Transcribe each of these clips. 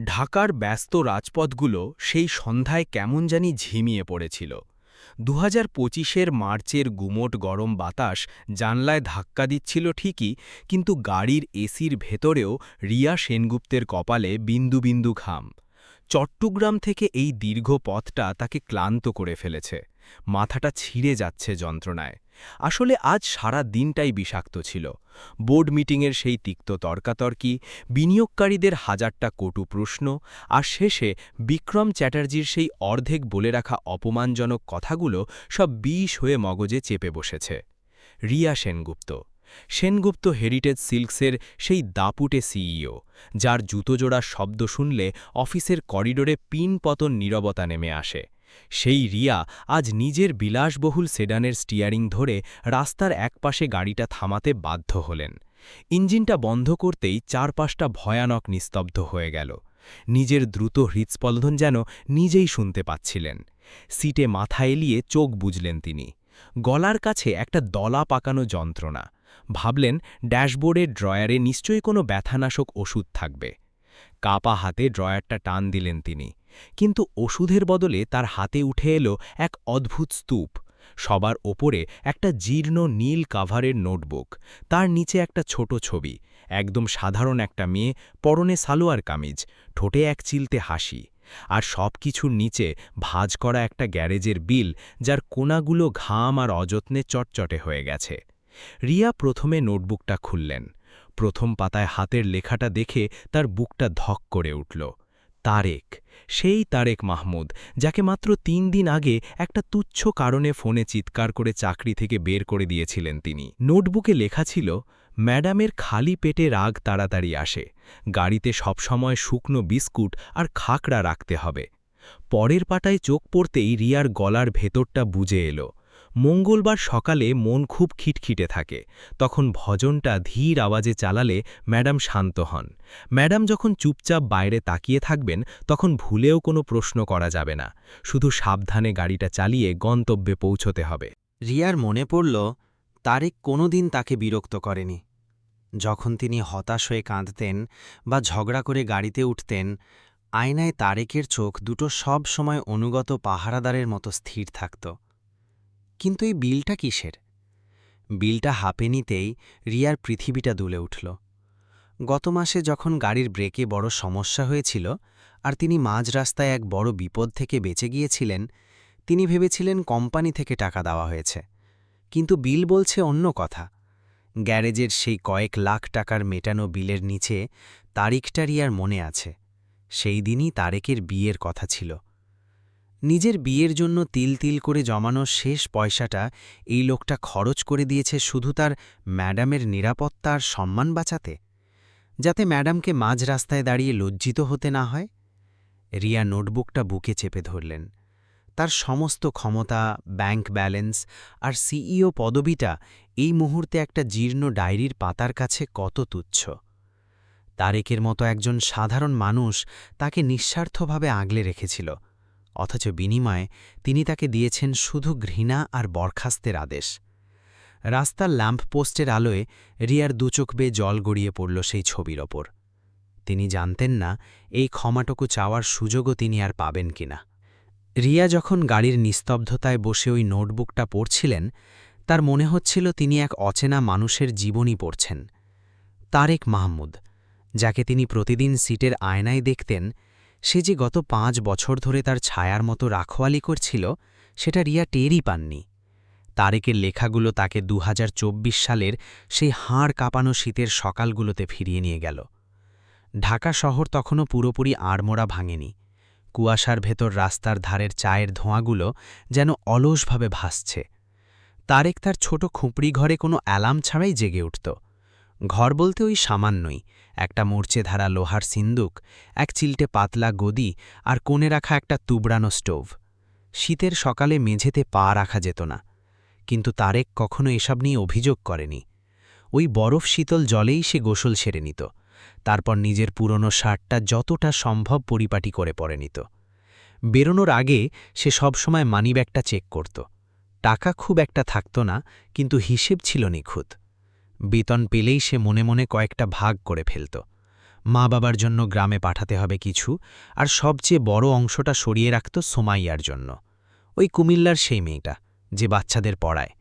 ঢাকার ব্যস্ত রাজপথগুলো সেই সন্ধ্যায় কেমন জানি ঝিমিয়ে পড়েছিল। ২০২৫-এর মার্চের গুমোট গরম বাতাস জানলায় ধাক্কা দিচ্ছিল ঠিকই, কিন্তু গাড়ির এসির ভেতরেও রিয়া সেনগুপ্তের কপালে বিন্দু বিন্দু ঘাম। চট্টগ্রাম থেকে এই দীর্ঘ পথটা তাকে ক্লান্ত করে ফেলেছে। মাথাটা ছিঁড়ে যাচ্ছে যন্ত্রণায়। আসলে আজ সারা দিনটাই বিষাক্ত ছিল। বোর্ড মিটিংয়ের সেই তিক্ত তর্কাতর্কি, বিনিয়োগকারীদের হাজারটা কটু প্রশ্ন, আর শেষে বিক্রম চ্যাটার্জির সেই অর্ধেক বলে রাখা অপমানজনক কথাগুলো সব বিষ হয়ে মগজে চেপে বসেছে। রিয়া সেনগুপ্ত, সেনগুপ্ত হেরিটেজ সিল্কসের সেই দাপুটে সিইও, যার জুতোজোড়ার শব্দ শুনলে অফিসের করিডোরে পিনপতন নীরবতা নেমে আসে। সেই রিয়া আজ নিজের বিলাসবহুল সেডানের স্টিয়ারিং ধরে রাস্তার একপাশে গাড়িটা থামাতে বাধ্য হলেন। ইঞ্জিনটা বন্ধ করতেই চারপাশটা ভয়ানক নিস্তব্ধ হয়ে গেল। নিজের দ্রুত হৃৎস্পন্দন যেন নিজেই শুনতে পাচ্ছিলেন। সিটে মাথা এলিয়ে চোখ বুজলেন তিনি। গলার কাছে একটা দলা পাকানো যন্ত্রণা। ভাবলেন ড্যাশবোর্ডের ড্রয়ারে নিশ্চয়ই কোনো ব্যথানাশক ওষুধ থাকবে। কাপা হাতে ড্রয়ারটা টান দিলেন তিনি, কিন্তু ওষুধের বদলে তার হাতে উঠে এলো এক অদ্ভুত স্তূপ। সবার ওপরে একটা জীর্ণ নীল কাভারের নোটবুক, তার নিচে একটা ছোট ছবি, একদম সাধারণ একটা মেয়ে, পরনে সালোয়ার কামিজ, ঠোঁটে এক চিলতে হাসি। আর সব কিছুর নিচে ভাঁজ করা একটা গ্যারেজের বিল, যার কোণাগুলো ঘাম আর অযত্নে চটচটে হয়ে গেছে। রিয়া প্রথমে নোটবুকটা খুললেন। প্রথম পাতায় হাতের লেখাটা দেখে তার বুকটা ধক করে উঠল। তারেক, সেই তারেক মাহমুদ, যাকে মাত্র ৩ দিন আগে একটা তুচ্ছ কারণে ফোনে চিৎকার করে চাকরি থেকে বের করে দিয়েছিলেন তিনি। নোটবুকে লেখা ছিল, ম্যাডামের খালি পেটে রাগ তাড়াতাড়ি আসে, গাড়িতে সবসময় শুকনো বিস্কুট আর খাকড়া রাখতে হবে। পরের পাতায় চোখ পড়তেই রিয়ার গলার ভেতরটা বুজে এলো। মঙ্গলবার সকালে মন খুব খিটখিটে থাকে, তখন ভজনটা ধীর আওয়াজে চালালে ম্যাডাম শান্ত হন। ম্যাডাম যখন চুপচাপ বাইরে তাকিয়ে থাকবেন, তখন ভুলেও কোনো প্রশ্ন করা যাবে না, শুধু সাবধানে গাড়িটা চালিয়ে গন্তব্যে পৌঁছতে হবে। রিয়ার মনে পড়ল, তারেক কোনোদিন তাকে বিরক্ত করেনি। যখন তিনি হতাশ হয়ে কাঁদতেন বা ঝগড়া করে গাড়িতে উঠতেন, আয়নায় তারেকের চোখ দুটো সব সময় অনুগত পাহারাদারের মতো স্থির থাকত। কিন্তু এই বিলটা কিসের? বিলটা হাঁপে নিতেই রিয়ার পৃথিবীটা দুলে উঠল। গত মাসে যখন গাড়ির ব্রেকে বড় সমস্যা হয়েছিল আর তিনি মাঝ রাস্তায় এক বড় বিপদ থেকে বেঁচে গিয়েছিলেন, তিনি ভেবেছিলেন কোম্পানি থেকে টাকা দেওয়া হয়েছে। কিন্তু বিল বলছে অন্য কথা। গ্যারেজের সেই কয়েক লাখ টাকার মেটানো বিলের নিচে তারিখটা রিয়ার মনে আছে। সেই দিনই তারেকের বিয়ের কথা ছিল। নিজের বিয়ের জন্য তিল তিল করে জমানো শেষ পয়সাটা এই লোকটা খরচ করে দিয়েছে শুধু তার ম্যাডামের নিরাপত্তা আর সম্মান বাঁচাতে, যাতে ম্যাডামকে মাঝ রাস্তায় দাঁড়িয়ে লজ্জিত হতে না হয়। রিয়া নোটবুকটা বুকে চেপে ধরলেন। তার সমস্ত ক্ষমতা, ব্যাংক ব্যালেন্স আর সিইও পদবিটা এই মুহূর্তে একটা জীর্ণ ডায়েরির পাতার কাছে কত তুচ্ছ। তারেকের মতো একজন সাধারণ মানুষ তাকে নিঃস্বার্থভাবে আগলে রেখেছিল, অথচ বিনিময়ে তিনি তাকে দিয়েছেন শুধু ঘৃণা আর বরখাস্তের আদেশ। রাস্তার ল্যাম্পপোস্টের আলোয় রিয়ার দুচোখ বেয়ে জল গড়িয়ে পড়ল সেই ছবির ওপর। তিনি জানতেন না এই ক্ষমাটুকু চাওয়ার সুযোগও তিনি আর পাবেন কিনা। রিয়া যখন গাড়ির নিস্তব্ধতায় বসে ওই নোটবুকটা পড়ছিলেন, তার মনে হচ্ছিল তিনি এক অচেনা মানুষের জীবনী পড়ছেন। তারেক মাহমুদ, যাকে তিনি প্রতিদিন সিটের আয়নায় দেখতেন, সে যে গত ৫ বছর ধরে তার ছায়ার মতো রাখওয়ালি করছিল, সেটা রিয়া টেরই পাননি। তারেকের লেখাগুলো তাকে ২০২৪ সালের সেই হাড় কাঁপানো শীতের সকালগুলোতে ফিরিয়ে নিয়ে গেল। ঢাকা শহর তখনও পুরোপুরি আড়মোড়া ভাঙেনি। কুয়াশার ভেতর রাস্তার ধারের চায়ের ধোঁয়াগুলো যেন অলসভাবে ভাসছে। তারেক তার ছোট খুপড়ি ঘরে কোনো অ্যালার্ম ছাড়াই জেগে উঠত। ঘর বলতে ওই সামান্যই, একটা মূর্ছে ধারা লোহার সিন্দুক, এক চিলটে পাতলা গদি আর কোণে রাখা একটা তুবড়ানো স্টোভ। শীতের সকালে মেঝেতে পা রাখা যেত না, কিন্তু তারেক কখনো এসব নিয়ে অভিযোগ করেনি। ওই বরফ শীতল জলেই সে গোসল সেরে নিত, তারপর নিজের পুরনো শার্টটা যতটা সম্ভব পরিপাটি করে পরে নিত। বেরোনোর আগে সে সবসময় মানিব্যাগটা চেক করত। টাকা খুব একটা থাকত না, কিন্তু হিসেব ছিল নিখুঁত। বেতন পেলেই সে মনে মনে কয়েকটা ভাগ করে ফেলত। মা বাবার জন্য গ্রামে পাঠাতে হবে কিছু, আর সবচেয়ে বড় অংশটা সরিয়ে রাখত সোমাইয়ার জন্য, ওই কুমিল্লার সেই মেয়েটা যে বাচ্চাদের পড়ায়।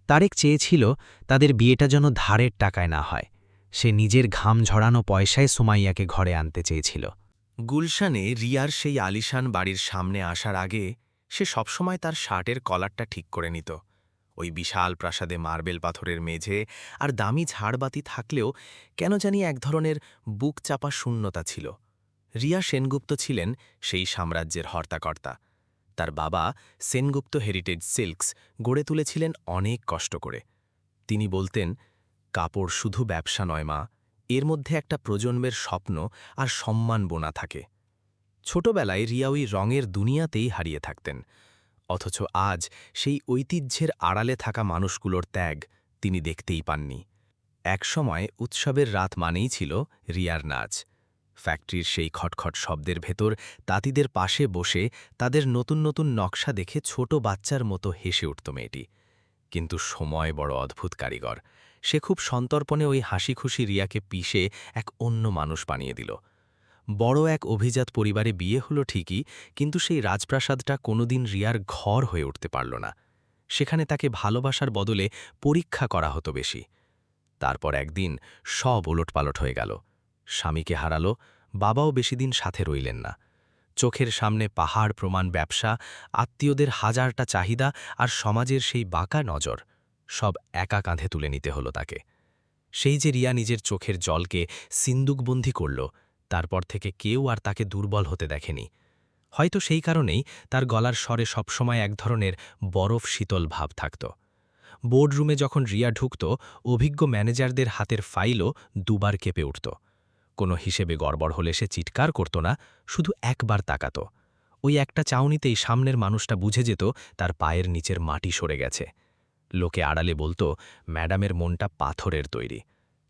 তারেক চেয়েছিল তাদের বিয়েটা যেন ধারের টাকায় না হয়। সে নিজের ঘাম ঝরানো পয়সায় সোমাইয়াকে ঘরে আনতে চেয়েছিল। গুলশানে রিয়ার সেই আলিশান বাড়ির সামনে আসার আগে সে সবসময় তার শার্টের কলারটা ঠিক করে নিত। ওই বিশাল প্রাসাদে মার্বেল পাথরের মেঝে আর দামি ঝাড়বাতি থাকলেও কেন জানি এক ধরনের বুক চাপা শূন্যতা ছিল। রিয়া সেনগুপ্ত ছিলেন সেই সাম্রাজ্যের হর্তাকর্তা। তার বাবা সেনগুপ্ত হেরিটেজ সিল্কস গড়ে তুলেছিলেন অনেক কষ্ট করে। তিনি বলতেন, কাপড় শুধু ব্যবসা নয় মা, এর মধ্যে একটা প্রজন্মের স্বপ্ন আর সম্মান বোনা থাকে। ছোটবেলায় রিয়া ওই রঙের দুনিয়াতেই হারিয়ে থাকতেন, অথচ আজ সেই ঐতিহ্যের আড়ালে থাকা মানুষগুলোর ত্যাগ তিনি দেখতেই পাননি। একসময় উৎসবের রাত মানেই ছিল রিয়ার নাচ। ফ্যাক্টরির সেই খটখট শব্দের ভেতর তাঁতিদের পাশে বসে তাদের নতুন নতুন নকশা দেখে ছোট বাচ্চার মতো হেসে উঠত মেয়েটি। কিন্তু সময় বড় অদ্ভুত কারিগর। সে খুব সন্তর্পণে ওই হাসিখুশি রিয়াকে পিষে এক অন্য মানুষ বানিয়ে দিল। বড় এক অভিজাত পরিবারে বিয়ে হলো ঠিকই, কিন্তু সেই রাজপ্রাসাদটা কোনোদিন রিয়ার ঘর হয়ে উঠতে পারল না। সেখানে তাকে ভালোবাসার বদলে পরীক্ষা করা হতো বেশি। তারপর একদিন সব ওলটপালট হয়ে গেল। স্বামীকে হারালো, বাবাও বেশিদিন সাথে রইলেন না। চোখের সামনে পাহাড় প্রমাণ ব্যবসা, আত্মীয়দের হাজারটা চাহিদা আর সমাজের সেই বাঁকা নজর, সব একা কাঁধে তুলে নিতে হলো তাকে। সেই যে রিয়া নিজের চোখের জলকে সিন্দুকবন্দি করল, তারপর থেকে কেউ আর তাকে দুর্বল হতে দেখেনি। হয়তো সেই কারণেই তার গলার স্বরে সবসময় এক ধরনের বরফ শীতল ভাব থাকত। বোর্ডরুমে যখন রিয়া ঢুকত, অভিজ্ঞ ম্যানেজারদের হাতের ফাইলও দুবার কেঁপে উঠত। কোনো হিসেবে গড়বড় হলে সে চিৎকার করত না, শুধু একবার তাকাত। ওই একটা চাউনিতেই সামনের মানুষটা বুঝে যেত তার পায়ের নিচের মাটি সরে গেছে। লোকে আড়ালে বলতো, ম্যাডামের মনটা পাথরের তৈরি।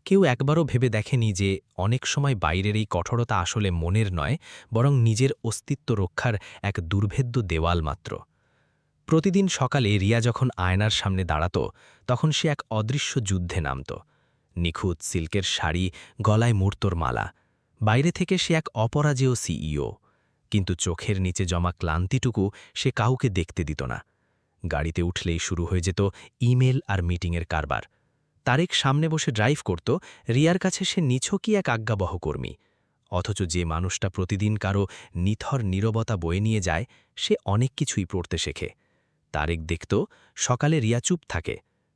কেউ একবারও ভেবে দেখেনি যে অনেক সময় বাইরের এই কঠোরতা আসলে মনের নয়, বরং নিজের অস্তিত্ব রক্ষার এক দুর্ভেদ্য দেওয়াল মাত্র। প্রতিদিন সকালে রিয়া যখন আয়নার সামনে দাঁড়াত, তখন সে এক অদৃশ্য যুদ্ধে নামত। নিখুঁত সিল্কের শাড়ি, গলায় মুর্তোর মালা। বাইরে থেকে সে এক অপরাজেয় সিইও, কিন্তু চোখের নিচে জমা ক্লান্তিটুকু সে কাউকে দেখতে দিত না। গাড়িতে উঠলেই শুরু হয়ে যেত ইমেল আর মিটিংয়ের কারবার। তারেক সামনে বসে ড্রাইভ করত, রিয়ার কাছে সে নিছকই এক আজ্ঞাবহ কর্মী। অথচ যে মানুষটা প্রতিদিন কারো নিথর নীরবতা বয়ে নিয়ে যায়, সে অনেক কিছুই পড়তে শেখে। তারেক দেখত, সকালে রিয়া চুপ থাকে,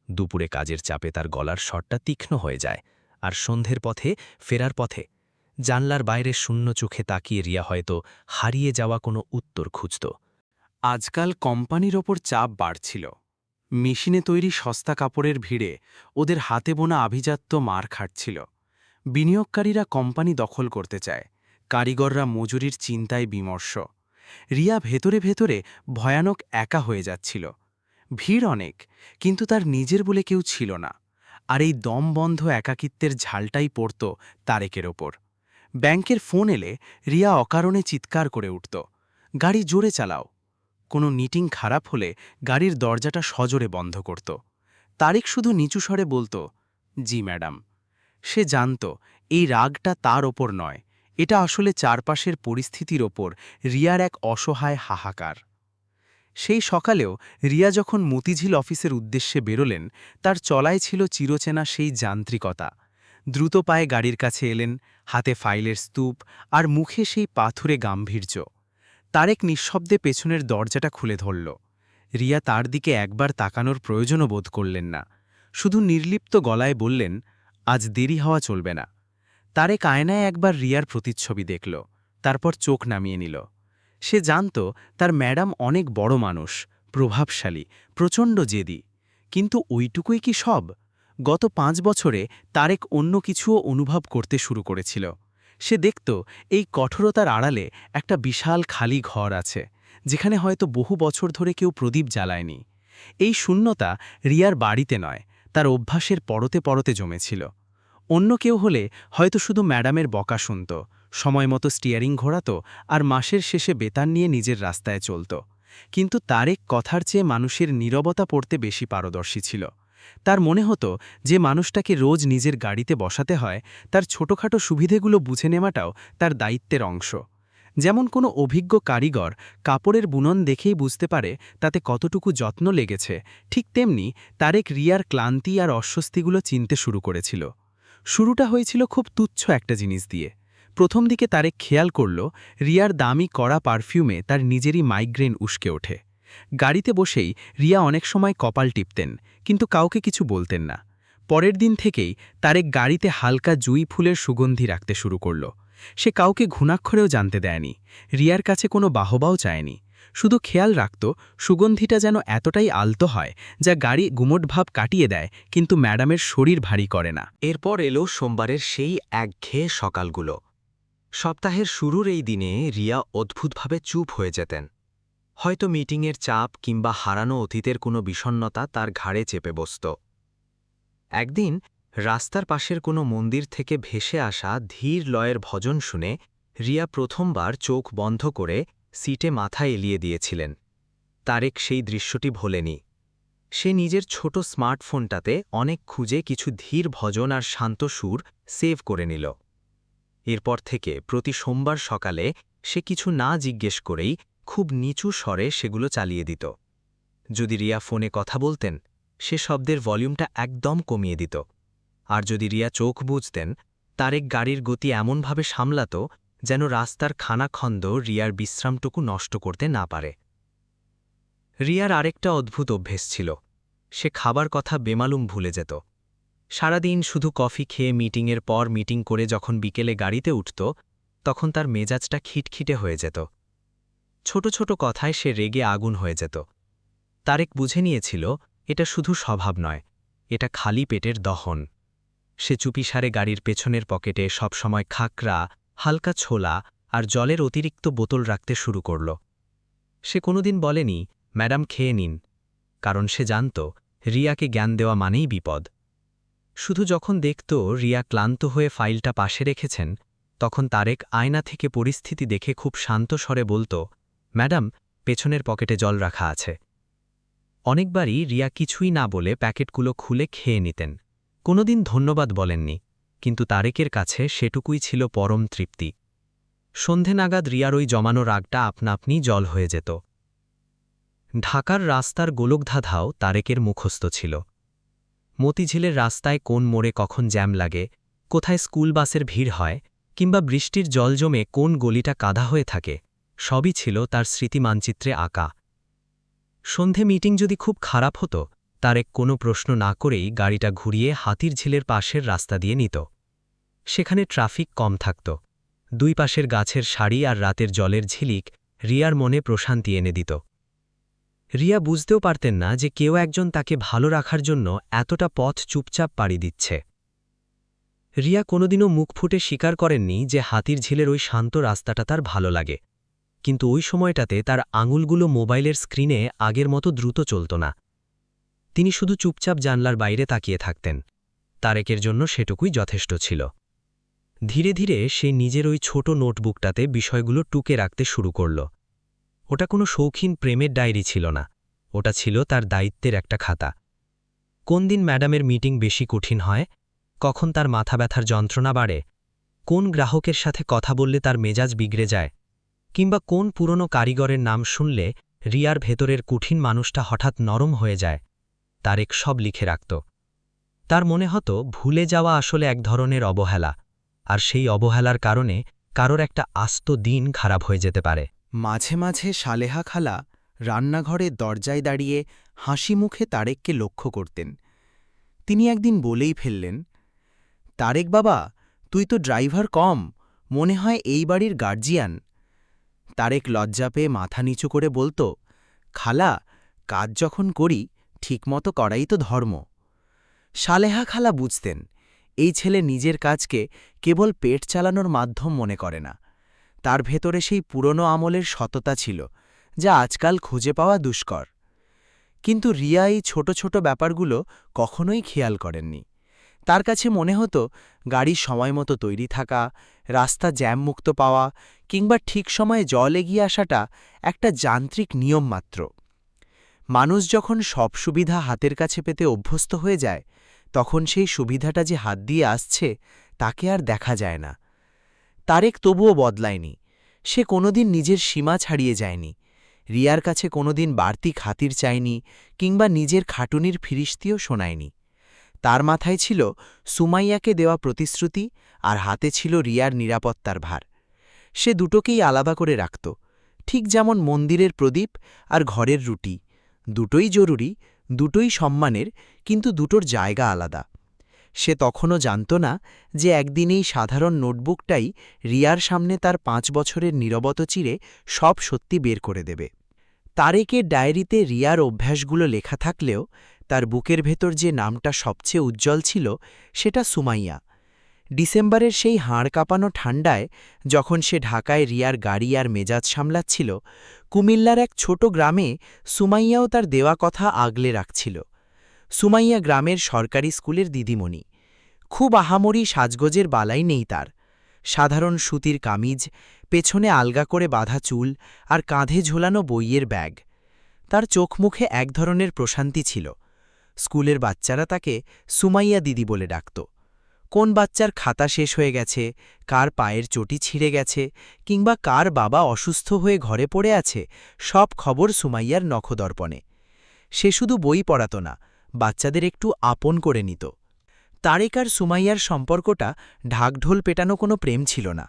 দুপুরে কাজের চাপে তার গলার স্বরটা তীক্ষ্ণ হয়ে যায়, আর সন্ধ্যের পথে ফেরার পথে জানলার বাইরে শূন্য চোখে তাকিয়ে রিয়া হয়তো হারিয়ে যাওয়া কোনো উত্তর খুঁজত। আজকাল কোম্পানির ওপর চাপ বাড়ছিল। মেশিনে তৈরি সস্তা কাপড়ের ভিড়ে ওদের হাতে বোনা আভিজাত্য মার খাটছিল। বিনিয়োগকারীরা কোম্পানি দখল করতে চায়, কারিগররা মজুরির চিন্তায় বিমর্ষ। রিয়া ভেতরে ভেতরে ভয়ানক একা হয়ে যাচ্ছিল। ভিড় অনেক, কিন্তু তার নিজের বলে কেউ ছিল না। আর এই দমবন্ধ একাকিত্বের ঝালটাই পড়ত তারেকের ওপর। ব্যাংকের ফোন এলে রিয়া অকারণে চিৎকার করে উঠত, গাড়ি জোরে চালাও। কোনো মিটিং খারাপ হলে গাড়ির দরজাটা সজোরে বন্ধ করত। তারেক শুধু নিচু স্বরে বলত, জি ম্যাডাম। সে জানত এই রাগটা তার ওপর নয়, এটা আসলে চারপাশের পরিস্থিতির ওপর রিয়ার এক অসহায় হাহাকার। সেই সকালেও রিয়া যখন মতিঝিল অফিসের উদ্দেশ্যে বেরোলেন, তার চলায় ছিল চিরচেনা সেই যান্ত্রিকতা। দ্রুত পায়ে গাড়ির কাছে এলেন, হাতে ফাইলের স্তূপ আর মুখে সেই পাথুরে গাম্ভীর্য। তারেক নিঃশব্দে পেছনের দরজাটা খুলে ধরল। রিয়া তার দিকে একবার তাকানোর প্রয়োজনও বোধ করলেন না, শুধু নির্লিপ্ত গলায় বললেন, আজ দেরি হওয়া চলবে না। তারেক আয়নায় একবার রিয়ার প্রতিচ্ছবি দেখল, তারপর চোখ নামিয়ে নিল। সে জানত তার ম্যাডাম অনেক বড় মানুষ, প্রভাবশালী, প্রচণ্ড জেদি। কিন্তু ওইটুকুই কি সব? গত 5 বছরে তারেক অন্য কিছুও অনুভব করতে শুরু করেছিল। সে দেখত এই কঠোরতার আড়ালে একটা বিশাল খালি ঘর আছে, যেখানে হয়তো বহু বছর ধরে কেউ প্রদীপ জ্বালায়নি। এই শূন্যতা রিয়ার বাড়িতে নয়, তার অভ্যাসের পরতে পরতে জমেছিল। অন্য কেউ হলে হয়তো শুধু ম্যাডামের বকা শুনত, সময়মতো স্টিয়ারিং ঘোরাত আর মাসের শেষে বেতন নিয়ে নিজের রাস্তায় চলত। কিন্তু তারেক কথার চেয়ে মানুষের নীরবতা পড়তে বেশি পারদর্শী ছিল। তার মনে হতো যে মানুষটাকে রোজ নিজের গাড়িতে বসাতে হয় তার ছোটখাটো সুবিধেগুলো বুঝে নেওয়াটাও তার দায়িত্বের অংশ। যেমন কোনো অভিজ্ঞ কারিগর কাপড়ের বুনন দেখেই বুঝতে পারে তাতে কতটুকু যত্ন লেগেছে, ঠিক তেমনি তারেক রিয়ার ক্লান্তি আর অস্বস্তিগুলো চিনতে শুরু করেছিল। শুরুটা হয়েছিল খুব তুচ্ছ একটা জিনিস দিয়ে। প্রথম দিকে তারেক খেয়াল করল রিয়ার দামি কড়া পারফিউমে তার নিজেরই মাইগ্রেন উস্কে ওঠে। গাড়িতে বসেই রিয়া অনেক সময় কপাল টিপতেন, কিন্তু কাউকে কিছু বলতেন না। পরের দিন থেকেই তারেক গাড়িতে হালকা জুঁই ফুলের সুগন্ধি রাখতে শুরু করল। সে কাউকে ঘুণাক্ষরেও জানতে দেয়নি, রিয়ার কাছে কোনো বাহবাও চায়নি। শুধু খেয়াল রাখত সুগন্ধিটা যেন এতটাই আলতো হয় যা গাড়ি গুমোট ভাব কাটিয়ে দেয়, কিন্তু ম্যাডামের শরীর ভারী করে না। এরপর এলো সোমবারের সেই একঘেয়ে সকালগুলো। সপ্তাহের শুরুর এই দিনে রিয়া অদ্ভুতভাবে চুপ হয়ে যেতেন। হয়তো মিটিংয়ের চাপ কিংবা হারানো অতীতের কোনো বিষণ্ণতা তার ঘাড়ে চেপে বসত। একদিন রাস্তার পাশের কোনো মন্দির থেকে ভেসে আসা ধীর লয়ের ভজন শুনে রিয়া প্রথমবার চোখ বন্ধ করে সিটে মাথা এলিয়ে দিয়েছিলেন। তারেক সেই দৃশ্যটি ভোলেনি। সে নিজের ছোট স্মার্টফোনটাতে অনেক খুঁজে কিছু ধীর ভজন আর শান্ত সুর সেভ করে নিল। এরপর থেকে প্রতি সোমবার সকালে সে কিছু না জিজ্ঞেস করেই খুব নিচু স্বরে সেগুলো চালিয়ে দিত। যদি রিয়া ফোনে কথা বলতেন, সে শব্দের ভলিউমটা একদম কমিয়ে দিত। আর যদি রিয়া চোখ বুঝতেন, তারেক গাড়ির গতি এমনভাবে সামলাত যেন রাস্তার খানাখন্দ রিয়ার বিশ্রামটুকু নষ্ট করতে না পারে। রিয়ার আরেকটা অদ্ভুত অভ্যেস ছিল। সে খাবার কথা বেমালুম ভুলে যেত। সারাদিন শুধু কফি খেয়ে মিটিংয়ের পর মিটিং করে যখন বিকেলে গাড়িতে উঠত, তখন তার মেজাজটা খিটখিটে হয়ে যেত। ছোট ছোট কথায় সে রেগে আগুন হয়ে যেত। তারেক বুঝে নিয়েছিল এটা শুধু স্বভাব নয়, এটা খালি পেটের দহন। সে চুপিসারে গাড়ির পেছনের পকেটে সবসময় খাকরা, হালকা ছোলা আর জলের অতিরিক্ত বোতল রাখতে শুরু করল। সে কোনোদিন বলেনি, ম্যাডাম খেয়ে নিন, কারণ সে জানত রিয়াকে জ্ঞান দেওয়া মানেই বিপদ। শুধু যখন দেখত রিয়া ক্লান্ত হয়ে ফাইলটা পাশে রেখেছেন, তখন তারেক আয়না থেকে পরিস্থিতি দেখে খুব শান্ত স্বরে বলত, ম্যাডাম, পেছনের পকেটে জল রাখা আছে। অনেকবারই রিয়া কিছুই না বলে প্যাকেটগুলো খুলে খেয়ে নিতেন। কোনোদিন ধন্যবাদ বলেননি, কিন্তু তারেকের কাছে সেটুকুই ছিল পরম তৃপ্তি। সন্ধে নাগাদ রিয়ার ওই জমানো রাগটা আপনা আপনি জল হয়ে যেত। ঢাকার রাস্তার গোলকধাঁধাও তারেকের মুখস্থ ছিল। মতিঝিলের রাস্তায় কোন মোড়ে কখন জ্যাম লাগে, কোথায় স্কুল বাসের ভিড় হয়, কিংবা বৃষ্টির জল জমে কোন গলিটা কাদা হয়ে থাকে, সবই ছিল তার স্মৃতিমানচিত্রে আঁকা। সন্ধে মিটিং যদি খুব খারাপ হতো, তারেক কোনো প্রশ্ন না করেই গাড়িটা ঘুরিয়ে হাতিরঝিলের পাশের রাস্তা দিয়ে নিত। সেখানে ট্রাফিক কম থাকত। দুই পাশের গাছের সারি আর রাতের জলের ঝিলিক রিয়ার মনে প্রশান্তি এনে দিত। রিয়া বুঝতেও পারতেন না যে কেউ একজন তাকে ভালো রাখার জন্য এতটা পথ চুপচাপ পাড়ি দিচ্ছে। রিয়া কোনোদিনও মুখ ফুটে স্বীকার করেননি যে হাতিরঝিলের ওই শান্ত রাস্তাটা তার ভালো লাগে, কিন্তু ওই সময়টাতে তার আঙুলগুলো মোবাইলের স্ক্রিনে আগের মতো দ্রুত চলত না। তিনি শুধু চুপচাপ জানলার বাইরে তাকিয়ে থাকতেন। তারেকের জন্য সেটুকুই যথেষ্ট ছিল। ধীরে ধীরে সে নিজের ওই ছোট নোটবুকটাতে বিষয়গুলো টুকে রাখতে শুরু করল। ওটা কোনো শৌখিন প্রেমের ডায়েরি ছিল না, ওটা ছিল তার দায়িত্বের একটা খাতা। কোন দিন ম্যাডামের মিটিং বেশি কঠিন হয়, কখন তার মাথা ব্যথার যন্ত্রণা বাড়ে, কোন গ্রাহকের সাথে কথা বললে তার মেজাজ বিগড়ে যায়, কিংবা কোন পুরনো কারিগরের নাম শুনলে রিয়ার ভেতরের কঠিন মানুষটা হঠাৎ নরম হয়ে যায়, তারেক সব লিখে রাখত। তার মনে হতো ভুলে যাওয়া আসলে এক ধরনের অবহেলা, আর সেই অবহেলার কারণে কারোর একটা আস্ত দিন খারাপ হয়ে যেতে পারে। মাঝে মাঝে সালেহা খালা রান্নাঘরের দরজায় দাঁড়িয়ে হাসি মুখে তারেককে লক্ষ্য করতেন। তিনি একদিন বলেই ফেললেন, তারেক বাবা, তুই তো ড্রাইভার কম, মনে হয় এই বাড়ির গার্জিয়ান। তারেক লজ্জা পেয়ে মাথা নিচু করে বলত, খালা, কাজ যখন করি ঠিকমতো করাই তো ধর্ম। সালেহা খালা বুঝতেন এই ছেলে নিজের কাজকে কেবল পেট চালানোর মাধ্যম মনে করে না, তার ভেতরে সেই পুরনো আমলের সততা ছিল যা আজকাল খুঁজে পাওয়া দুষ্কর। কিন্তু রিয়া এই ছোট ছোট ব্যাপারগুলো কখনোই খেয়াল করেননি। তার কাছে মনে হতো গাড়ি সময়মতো তৈরি থাকা, রাস্তা জ্যামমুক্ত পাওয়া কিংবা ঠিক সময়ে জল এগিয়ে আসাটা একটা যান্ত্রিক নিয়ম মাত্র। মানুষ যখন সব সুবিধা হাতের কাছে পেতে অভ্যস্ত হয়ে যায় তখন সেই সুবিধাটা যে হাত দিয়ে আসছে তাকে আর দেখা যায় না। তারেক তবুও বদলায়নি। সে কোনোদিন নিজের সীমা ছাড়িয়ে যায়নি, রিয়ার কাছে কোনোদিন বাড়তি খাতির চায়নি কিংবা নিজের খাটুনির ফিরিস্তিও শোনায়নি। তার মাথায় ছিল সুমাইয়াকে দেওয়া প্রতিশ্রুতি আর হাতে ছিল রিয়ার নিরাপত্তার ভার। সে দুটোকেই আলাদা করে রাখত, ঠিক যেমন মন্দিরের প্রদীপ আর ঘরের রুটি। দুটোই জরুরি, দুটোই সম্মানের, কিন্তু দুটোর জায়গা আলাদা। সে তখনও জানত না যে একদিন এই সাধারণ নোটবুকটাই রিয়ার সামনে তার 5 বছরের নীরবতা চিরে সব সত্যি বের করে দেবে। তারেকের ডায়েরিতে রিয়ার অভ্যাসগুলো লেখা থাকলেও তার বুকের ভেতর যে নামটা সবচেয়ে উজ্জ্বল ছিল সেটা সুমাইয়া। ডিসেম্বরের সেই হাড় কাঁপানো ঠান্ডায় যখন সে ঢাকায় রিয়ার গাড়ি আর মেজাজ সামলাচ্ছিল, কুমিল্লার এক ছোট গ্রামে সুমাইয়াও তার দেওয়া কথা আগলে রাখছিল। সুমাইয়া গ্রামের সরকারি স্কুলের দিদিমণি। খুব আহামরি সাজগোজের বালাই নেই তার। সাধারণ সুতির কামিজ, পেছনে আলগা করে বাঁধা চুল আর কাঁধে ঝোলানো বইয়ের ব্যাগ। তার চোখ মুখে এক ধরনের প্রশান্তি ছিল। স্কুলের বাচ্চারা তাকে সুমাইয়া দিদি বলে ডাকত। কোন বাচ্চার খাতা শেষ হয়ে গেছে, কার পায়ের চটি ছিঁড়ে গেছে কিংবা কার বাবা অসুস্থ হয়ে ঘরে পড়ে আছে, সব খবর সুমাইয়ার নখদর্পণে। সে শুধু বই পড়াত না, বাচ্চাদের একটু আপন করে নিত। তারেক আর সুমাইয়ার সম্পর্কটা ঢাকঢোল পেটানো কোনো প্রেম ছিল না।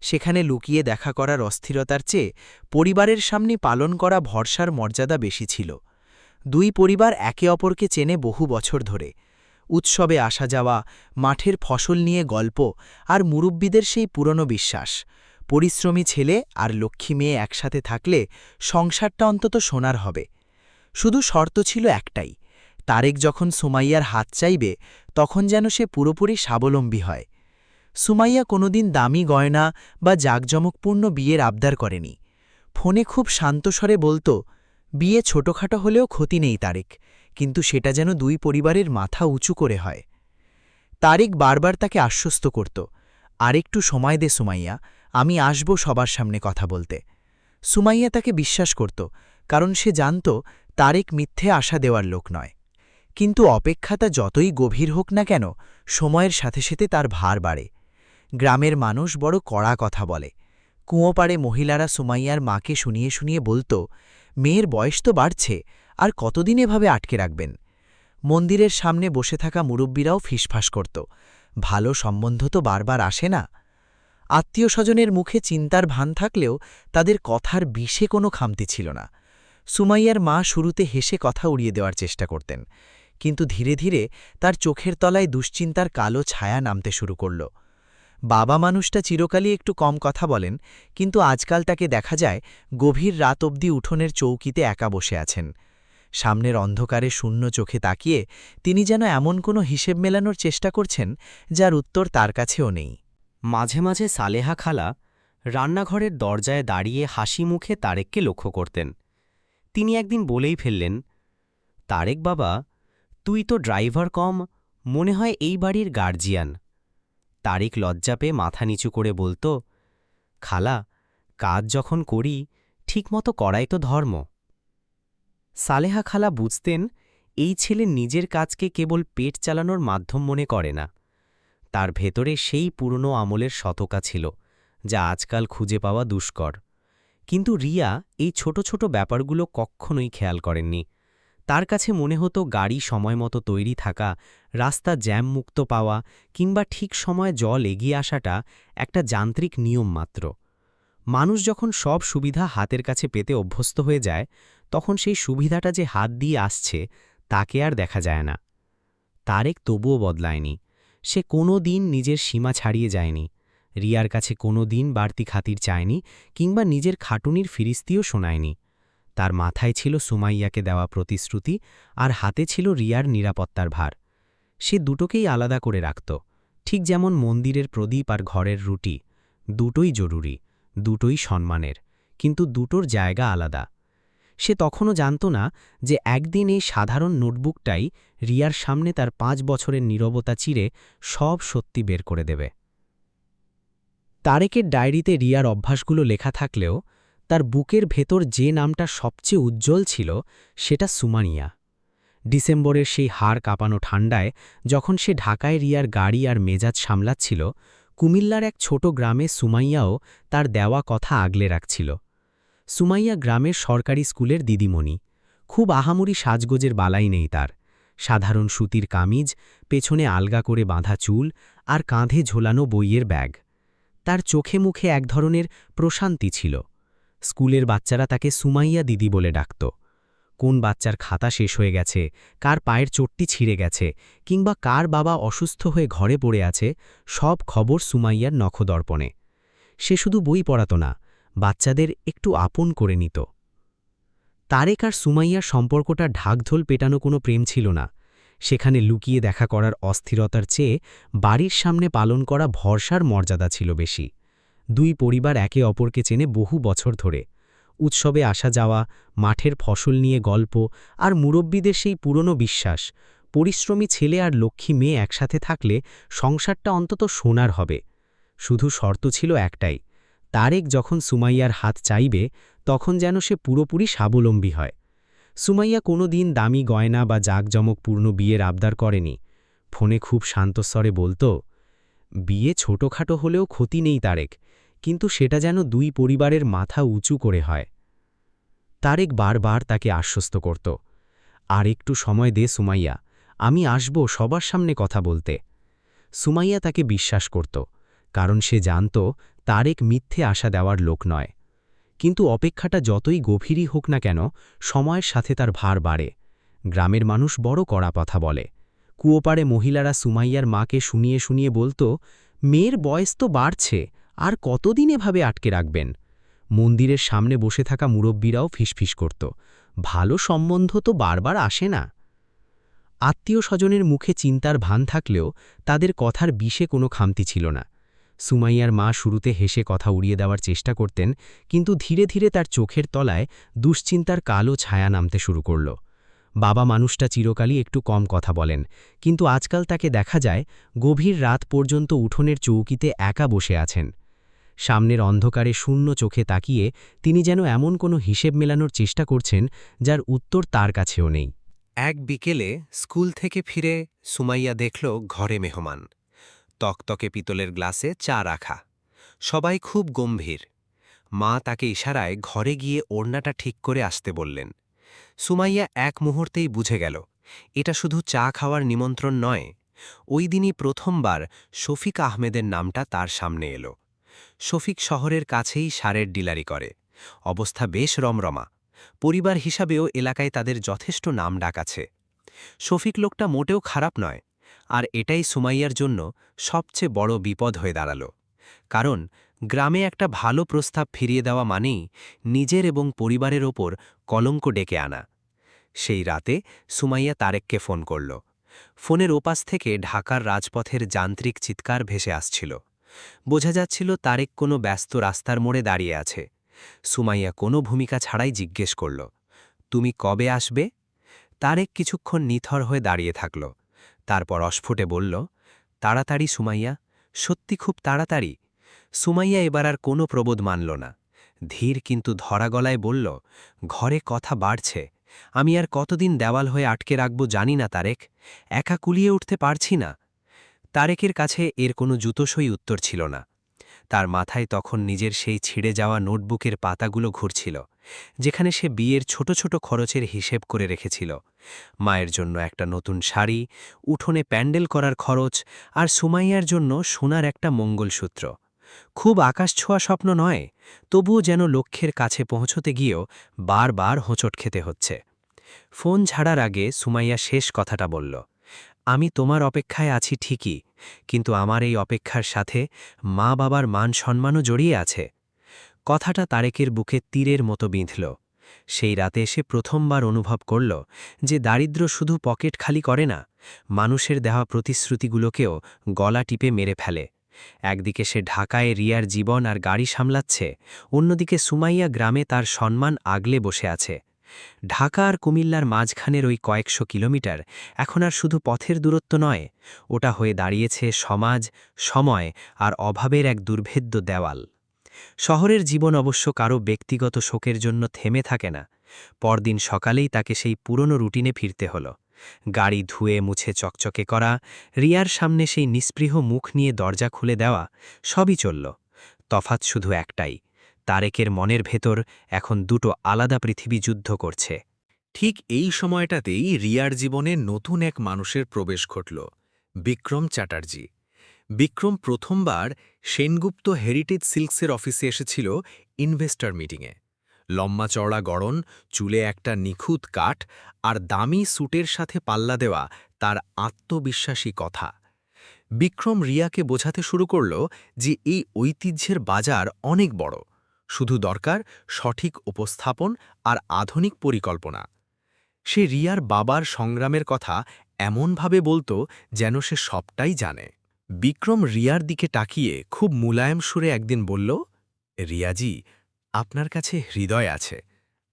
সেখানে লুকিয়ে দেখা করার অস্থিরতার চেয়ে পরিবারের সামনে পালন করা ভরসার মর্যাদা বেশি ছিল। দুই পরিবার একে অপরকে চেনে বহু বছর ধরে। উৎসবে আসা যাওয়া, মাঠের ফসল নিয়ে গল্প আর মুরব্বিদের সেই পুরনো বিশ্বাস, পরিশ্রমী ছেলে আর লক্ষ্মী মেয়ে একসাথে থাকলে সংসারটা অন্তত সোনার হবে। শুধু শর্ত ছিল একটাই, তারেক যখন সুমাইয়ার হাত চাইবে তখন যেন সে পুরোপুরি স্বাবলম্বী হয়। সুমাইয়া কোনোদিন দামি গয়না বা জাঁকজমকপূর্ণ বিয়ের আবদার করেনি। ফোনে খুব শান্ত স্বরে বলত, বিয়ে ছোটখাটো হলেও ক্ষতি নেই তারেক, কিন্তু সেটা যেন দুই পরিবারের মাথা উঁচু করে হয়। তারেক বারবার তাকে আশ্বস্ত করত, আরেকটু সময় দে সুমাইয়া, আমি আসব সবার সামনে কথা বলতে। সুমাইয়া তাকে বিশ্বাস করত, কারণ সে জানত তারেক মিথ্যে আশা দেওয়ার লোক নয়। কিন্তু অপেক্ষাটা যতই গভীর হোক না কেন, সময়ের সাথে সাথে তার ভার বাড়ে। গ্রামের মানুষ বড় কড়া কথা বলে। কুঁয়োপাড়ে মহিলারা সুমাইয়ার মাকে শুনিয়ে শুনিয়ে বলত, মেয়ের বয়স তো বাড়ছে, আর কতদিন এভাবে আটকে রাখবেন। মন্দিরের সামনে বসে থাকা মুরব্বীরাও ফিসফাস করত, ভালো সম্বন্ধ তো বারবার আসে না। আত্মীয় স্বজনের মুখে চিন্তার ভান থাকলেও তাদের কথার বিষে কোনো খামতি ছিল না। সুমাইয়ার মা শুরুতে হেসে কথা উড়িয়ে দেওয়ার চেষ্টা করতেন, কিন্তু ধীরে ধীরে তার চোখের তলায় দুশ্চিন্তার কালো ছায়া নামতে শুরু করল। বাবা মানুষটা চিরকালই একটু কম কথা বলেন, কিন্তু আজকাল তাকে দেখা যায় গভীর রাত অবধি উঠোনের চৌকিতে একা বসে আছেন। সামনের অন্ধকারে শূন্য চোখে তাকিয়ে তিনি যেন এমন কোনো হিসেব মেলানোর চেষ্টা করছেন যার উত্তর তার কাছেও নেই। মাঝে মাঝে সালেহা খালা রান্নাঘরের দরজায় দাঁড়িয়ে হাসি মুখে তারেককে লক্ষ্য করতেন। তিনি একদিন বলেই ফেললেন, তারেক বাবা, তুই তো ড্রাইভার কম, মনে হয় এই বাড়ির গার্জিয়ান। তারেক লজ্জা পেয়ে মাথা নিচু করে বলত, খালা, কাজ যখন করি ঠিকমতো করাই তো ধর্ম। সালেহা খালা বুঝতেন এই ছেলে নিজের কাজকে কেবল পেট চালানোর মাধ্যম মনে করে না, তার ভেতরে সেই পুরনো আমলের শতকা ছিল যা আজকাল খুঁজে পাওয়া দুষ্কর। কিন্তু রিয়া এই ছোট ছোট ব্যাপারগুলো কখনোই খেয়াল করেননি। তার কাছে মনে হতো গাড়ি সময়মতো তৈরি থাকা, রাস্তা জ্যাম মুক্ত পাওয়া কিংবা ঠিক সময়ে জল এগিয়ে আসাটা একটা যান্ত্রিক নিয়ম মাত্র। মানুষ যখন সব সুবিধা হাতের কাছে পেতে অভ্যস্ত হয়ে যায় তখন সেই সুবিধাটা যে হাত দিয়ে আসছে তাকে আর দেখা যায় না। তারেক তবুও বদলায়নি। সে কোনো দিন নিজের সীমা ছাড়িয়ে যায়নি, রিয়ার কাছে কোনো দিন বাড়তি খাতির চায়নি কিংবা নিজের খাটুনির ফিরিস্তিও শোনায়নি। তার মাথায় ছিল সুমাইয়াকে দেওয়া প্রতিশ্রুতি আর হাতে ছিল রিয়ার নিরাপত্তার ভার। সে দুটোকেই আলাদা করে রাখত, ঠিক যেমন মন্দিরের প্রদীপ আর ঘরের রুটি। দুটোই জরুরি, দুটোই সম্মানের, কিন্তু দুটোর জায়গা আলাদা। সে তখনও জানত না যে একদিন এই সাধারণ নোটবুকটাই রিয়ার সামনে তার 5 বছরের নীরবতা চিরে সব সত্যি বের করে দেবে। তারেকের ডায়েরিতে রিয়ার অভ্যাসগুলো লেখা থাকলেও তার বুকের ভেতর যে নামটা সবচেয়ে উজ্জ্বল ছিল সেটা সুমাইয়া। ডিসেম্বরের সেই হাড় কাঁপানো ঠান্ডায় যখন সে ঢাকায় রিয়ার গাড়ি আর মেজাজ সামলাচ্ছিল, কুমিল্লার এক ছোট গ্রামে সুমাইয়াও তার দেওয়া কথা আগলে রাখছিল। সুমাইয়া গ্রামের সরকারি স্কুলের দিদিমণি। খুব আহামরি সাজগোজের বালাই নেই তার। সাধারণ সুতির কামিজ, পেছনে আলগা করে বাঁধা চুল আর কাঁধে ঝোলানো বইয়ের ব্যাগ। তার চোখে মুখে এক ধরনের প্রশান্তি ছিল। স্কুলের বাচ্চারা তাকে সুমাইয়া দিদি বলে ডাকত। কোন বাচ্চার খাতা শেষ হয়ে গেছে, কার পায়ের চোটটি ছিঁড়ে গেছে, কিংবা কার বাবা অসুস্থ হয়ে ঘরে পড়ে আছে, সব খবর সুমাইয়ার নখদর্পণে। সে শুধু বই পড়াত না, বাচ্চাদের একটু আপন করে নিত। তারেক আর সুমাইয়ার সম্পর্কটা ঢাকঢোল পেটানো কোনো প্রেম ছিল না। সেখানে লুকিয়ে দেখা করার অস্থিরতার চেয়ে বাড়ির সামনে পালন করা ভরসার মর্যাদা ছিল বেশি। দুই পরিবার একে অপরকে চেনে বহু বছর ধরে। উৎসবে আসা যাওয়া, মাঠের ফসল নিয়ে গল্প, আর মুরব্বীদের সেই পুরনো বিশ্বাস, পরিশ্রমী ছেলে আর লক্ষ্মী মেয়ে একসাথে থাকলে সংসারটা অন্তত সোনার হবে। শুধু শর্ত ছিল একটাই, তারেক যখন সুমাইয়ার হাত চাইবে তখন যেন সে পুরোপুরি স্বাবলম্বী হয়। সুমাইয়া কোনো দিন দামি গয়না বা জাঁকজমকপূর্ণ বিয়ের আবদার করেনি। ফোনে খুব শান্তস্বরে বলত, বিয়ে ছোটখাটো হলেও ক্ষতি নেই তারেক, কিন্তু সেটা যেন দুই পরিবারের মাথা উঁচু করে হয়। তারেক বারবার তাকে আশ্বস্ত করত, আর একটু সময় দে সুমাইয়া, আমি আসব সবার সামনে কথা বলতে। সুমাইয়া তাকে বিশ্বাস করত, কারণ সে জানত তারেক মিথ্যে আশা দেওয়ার লোক নয়। কিন্তু অপেক্ষাটা যতই গভীরই হোক না কেন, সময়ের সাথে তার ভার বাড়ে। গ্রামের মানুষ বড় কড়া কথা বলে। কুয়োপাড়ে মহিলারা সুমাইয়ার মাকে শুনিয়ে শুনিয়ে বলত, মেয়ের বয়স তো বাড়ছে, আর কতদিন এভাবে আটকে রাখবেন। মন্দিরের সামনে বসে থাকা মুরব্বীরাও ফিসফিস করত, ভালো সম্বন্ধ তো বারবার আসে না। আত্মীয় স্বজনের মুখে চিন্তার ভান থাকলেও তাদের কথার বিষে কোনো খামতি ছিল না। সুমাইয়ার মা শুরুতে হেসে কথা উড়িয়ে দেওয়ার চেষ্টা করতেন, কিন্তু ধীরে ধীরে তার চোখের তলায় দুশ্চিন্তার কালো ছায়া নামতে শুরু করল। বাবা মানুষটা চিরকালই একটু কম কথা বলেন, কিন্তু আজকাল তাকে দেখা যায় গভীর রাত পর্যন্ত উঠোনের চৌকিতে একা বসে আছেন। সামনের অন্ধকারে শূন্য চোখে তাকিয়ে তিনি যেন এমন কোনো হিসেব মেলানোর চেষ্টা করছেন যার উত্তর তার কাছেও নেই। এক বিকেলে স্কুল থেকে ফিরে সুমাইয়া দেখল ঘরে মেহমান। তকতকে পিতলের গ্লাসে চা রাখা। সবাই খুব গম্ভীর। মা তাকে ইশারায় ঘরে গিয়ে ওড়নাটা ঠিক করে আসতে বললেন। সুমাইয়া এক মুহূর্তেই বুঝে গেল, এটা শুধু চা খাওয়ার নিমন্ত্রণ নয়। ওই দিনই প্রথমবার শফিক আহমেদের নামটা তার সামনে এলো। শফিক শহরের কাছেই সারের ডিলারি করে। অবস্থা বেশ রমরমা। পরিবার হিসাবেও এলাকায় তাদের যথেষ্ট নাম ডাক আছে। শফিক লোকটা মোটেও খারাপ নয়, আর এটাই সুমাইয়ার জন্য সবচেয়ে বড় বিপদ হয়ে দাঁড়াল। কারণ গ্রামে একটা ভালো প্রস্তাব ফিরিয়ে দেওয়া মানেই নিজের এবং পরিবারের ওপর কলঙ্ক ডেকে আনা। সেই রাতে সুমাইয়া তারেককে ফোন করল। ফোনের ওপাশ থেকে ঢাকার রাজপথের যান্ত্রিক চিৎকার ভেসে আসছিল। বোঝা যাচ্ছিল তারেক কোনো ব্যস্ত রাস্তার মোড়ে দাঁড়িয়ে আছে। সুমাইয়া কোনো ভূমিকা ছাড়াই জিজ্ঞেস করল, তুমি কবে আসবে? তারেক কিছুক্ষণ নিথর হয়ে দাঁড়িয়ে থাকল। তারপর অস্ফুটে বলল, তাড়াতাড়ি সুমাইয়া, সত্যি খুব তাড়াতাড়ি। সুমাইয়া এবার আর কোনো প্রবোধ মানল না। ধীর কিন্তু ধরা গলায় বলল, ঘরে কথা বাড়ছে। আমি আর কতদিন দেওয়াল হয়ে আটকে রাখব জানি না তারেক, একা কুলিয়ে উঠতে পারছি না। তারেকের কাছে এর কোনো জুতোসই উত্তর ছিল না। তার মাথায় তখন নিজের সেই ছিঁড়ে যাওয়া নোটবুকের পাতাগুলো ঘুরছিল, যেখানে সে বিয়ের ছোট ছোট খরচের হিসেব করে রেখেছিল। মায়ের জন্য একটা নতুন শাড়ি, উঠোনে প্যান্ডেল করার খরচ, আর সুমাইয়ার জন্য সোনার একটা মঙ্গলসূত্র। খুব আকাশছোঁয়া স্বপ্ন নয়, তবুও যেন লক্ষ্যের কাছে পৌঁছতে গিয়েও বারবার হোঁচট খেতে হচ্ছে। ফোন ছাড়ার আগে সুমাইয়া শেষ কথাটা বলল, আমি তোমার অপেক্ষায় আছি ঠিকই, কিন্তু আমার এই অপেক্ষার সাথে মা বাবার মান সম্মানও জড়িয়ে আছে। কথাটা তারেকের বুকে তীরের মতো বিঁধল। সেই রাতে সে প্রথমবার অনুভব করল যে দারিদ্র্য শুধু পকেট খালি করে না, মানুষের দেওয়া প্রতিশ্রুতিগুলোকেও গলা টিপে মেরে ফেলে। একদিকে সে ঢাকায় রিয়ার জীবন আর গাড়ি সামলাচ্ছে, অন্যদিকে সুমাইয়া গ্রামে তার সম্মান আগলে বসে আছে। ঢাকা আর কুমিল্লার মাঝখানের ওই কয়েকশো কিলোমিটার এখন আর শুধু পথের দূরত্ব নয়, ওটা হয়ে দাঁড়িয়েছে সমাজ, সময় আর অভাবের এক দুর্ভেদ্য দেওয়াল। শহরের জীবন অবশ্য কারো ব্যক্তিগত শোকের জন্য থেমে থাকে না। পরদিন সকালেই তাকে সেই পুরনো রুটিনে ফিরতে হলো। গাড়ি ধুয়ে মুছে চকচকে করা, রিয়ার সামনে সেই নিস্পৃহ মুখ নিয়ে দরজা খুলে দেওয়া, সবই চলল। তফাৎ শুধু একটাই, তারেকের মনের ভেতর এখন দুটো আলাদা পৃথিবী যুদ্ধ করছে। ঠিক এই সময়টাতেই রিয়ার জীবনে নতুন এক মানুষের প্রবেশ ঘটল, বিক্রম চ্যাটার্জি। বিক্রম প্রথমবার সেনগুপ্ত হেরিটেজ সিল্কসের অফিসে এসেছিল ইনভেস্টর মিটিংয়ে। লম্বা চওড়া গড়ন, চুলে একটা নিখুঁত কাট আর দামি স্যুটের সাথে পাল্লা দেওয়া তার আত্মবিশ্বাসী কথা। বিক্রম রিয়াকে বোঝাতে শুরু করল যে এই ঐতিহ্যের বাজার অনেক বড়, শুধু দরকার সঠিক উপস্থাপন আর আধুনিক পরিকল্পনা। সে রিয়ার বাবার সংগ্রামের কথা এমনভাবে বলতো যেন সে সবটাই জানে। বিক্রম রিয়ার দিকে তাকিয়ে খুব মুলায়ম সুরে একদিন বলল, রিয়াজি, আপনার কাছে হৃদয় আছে।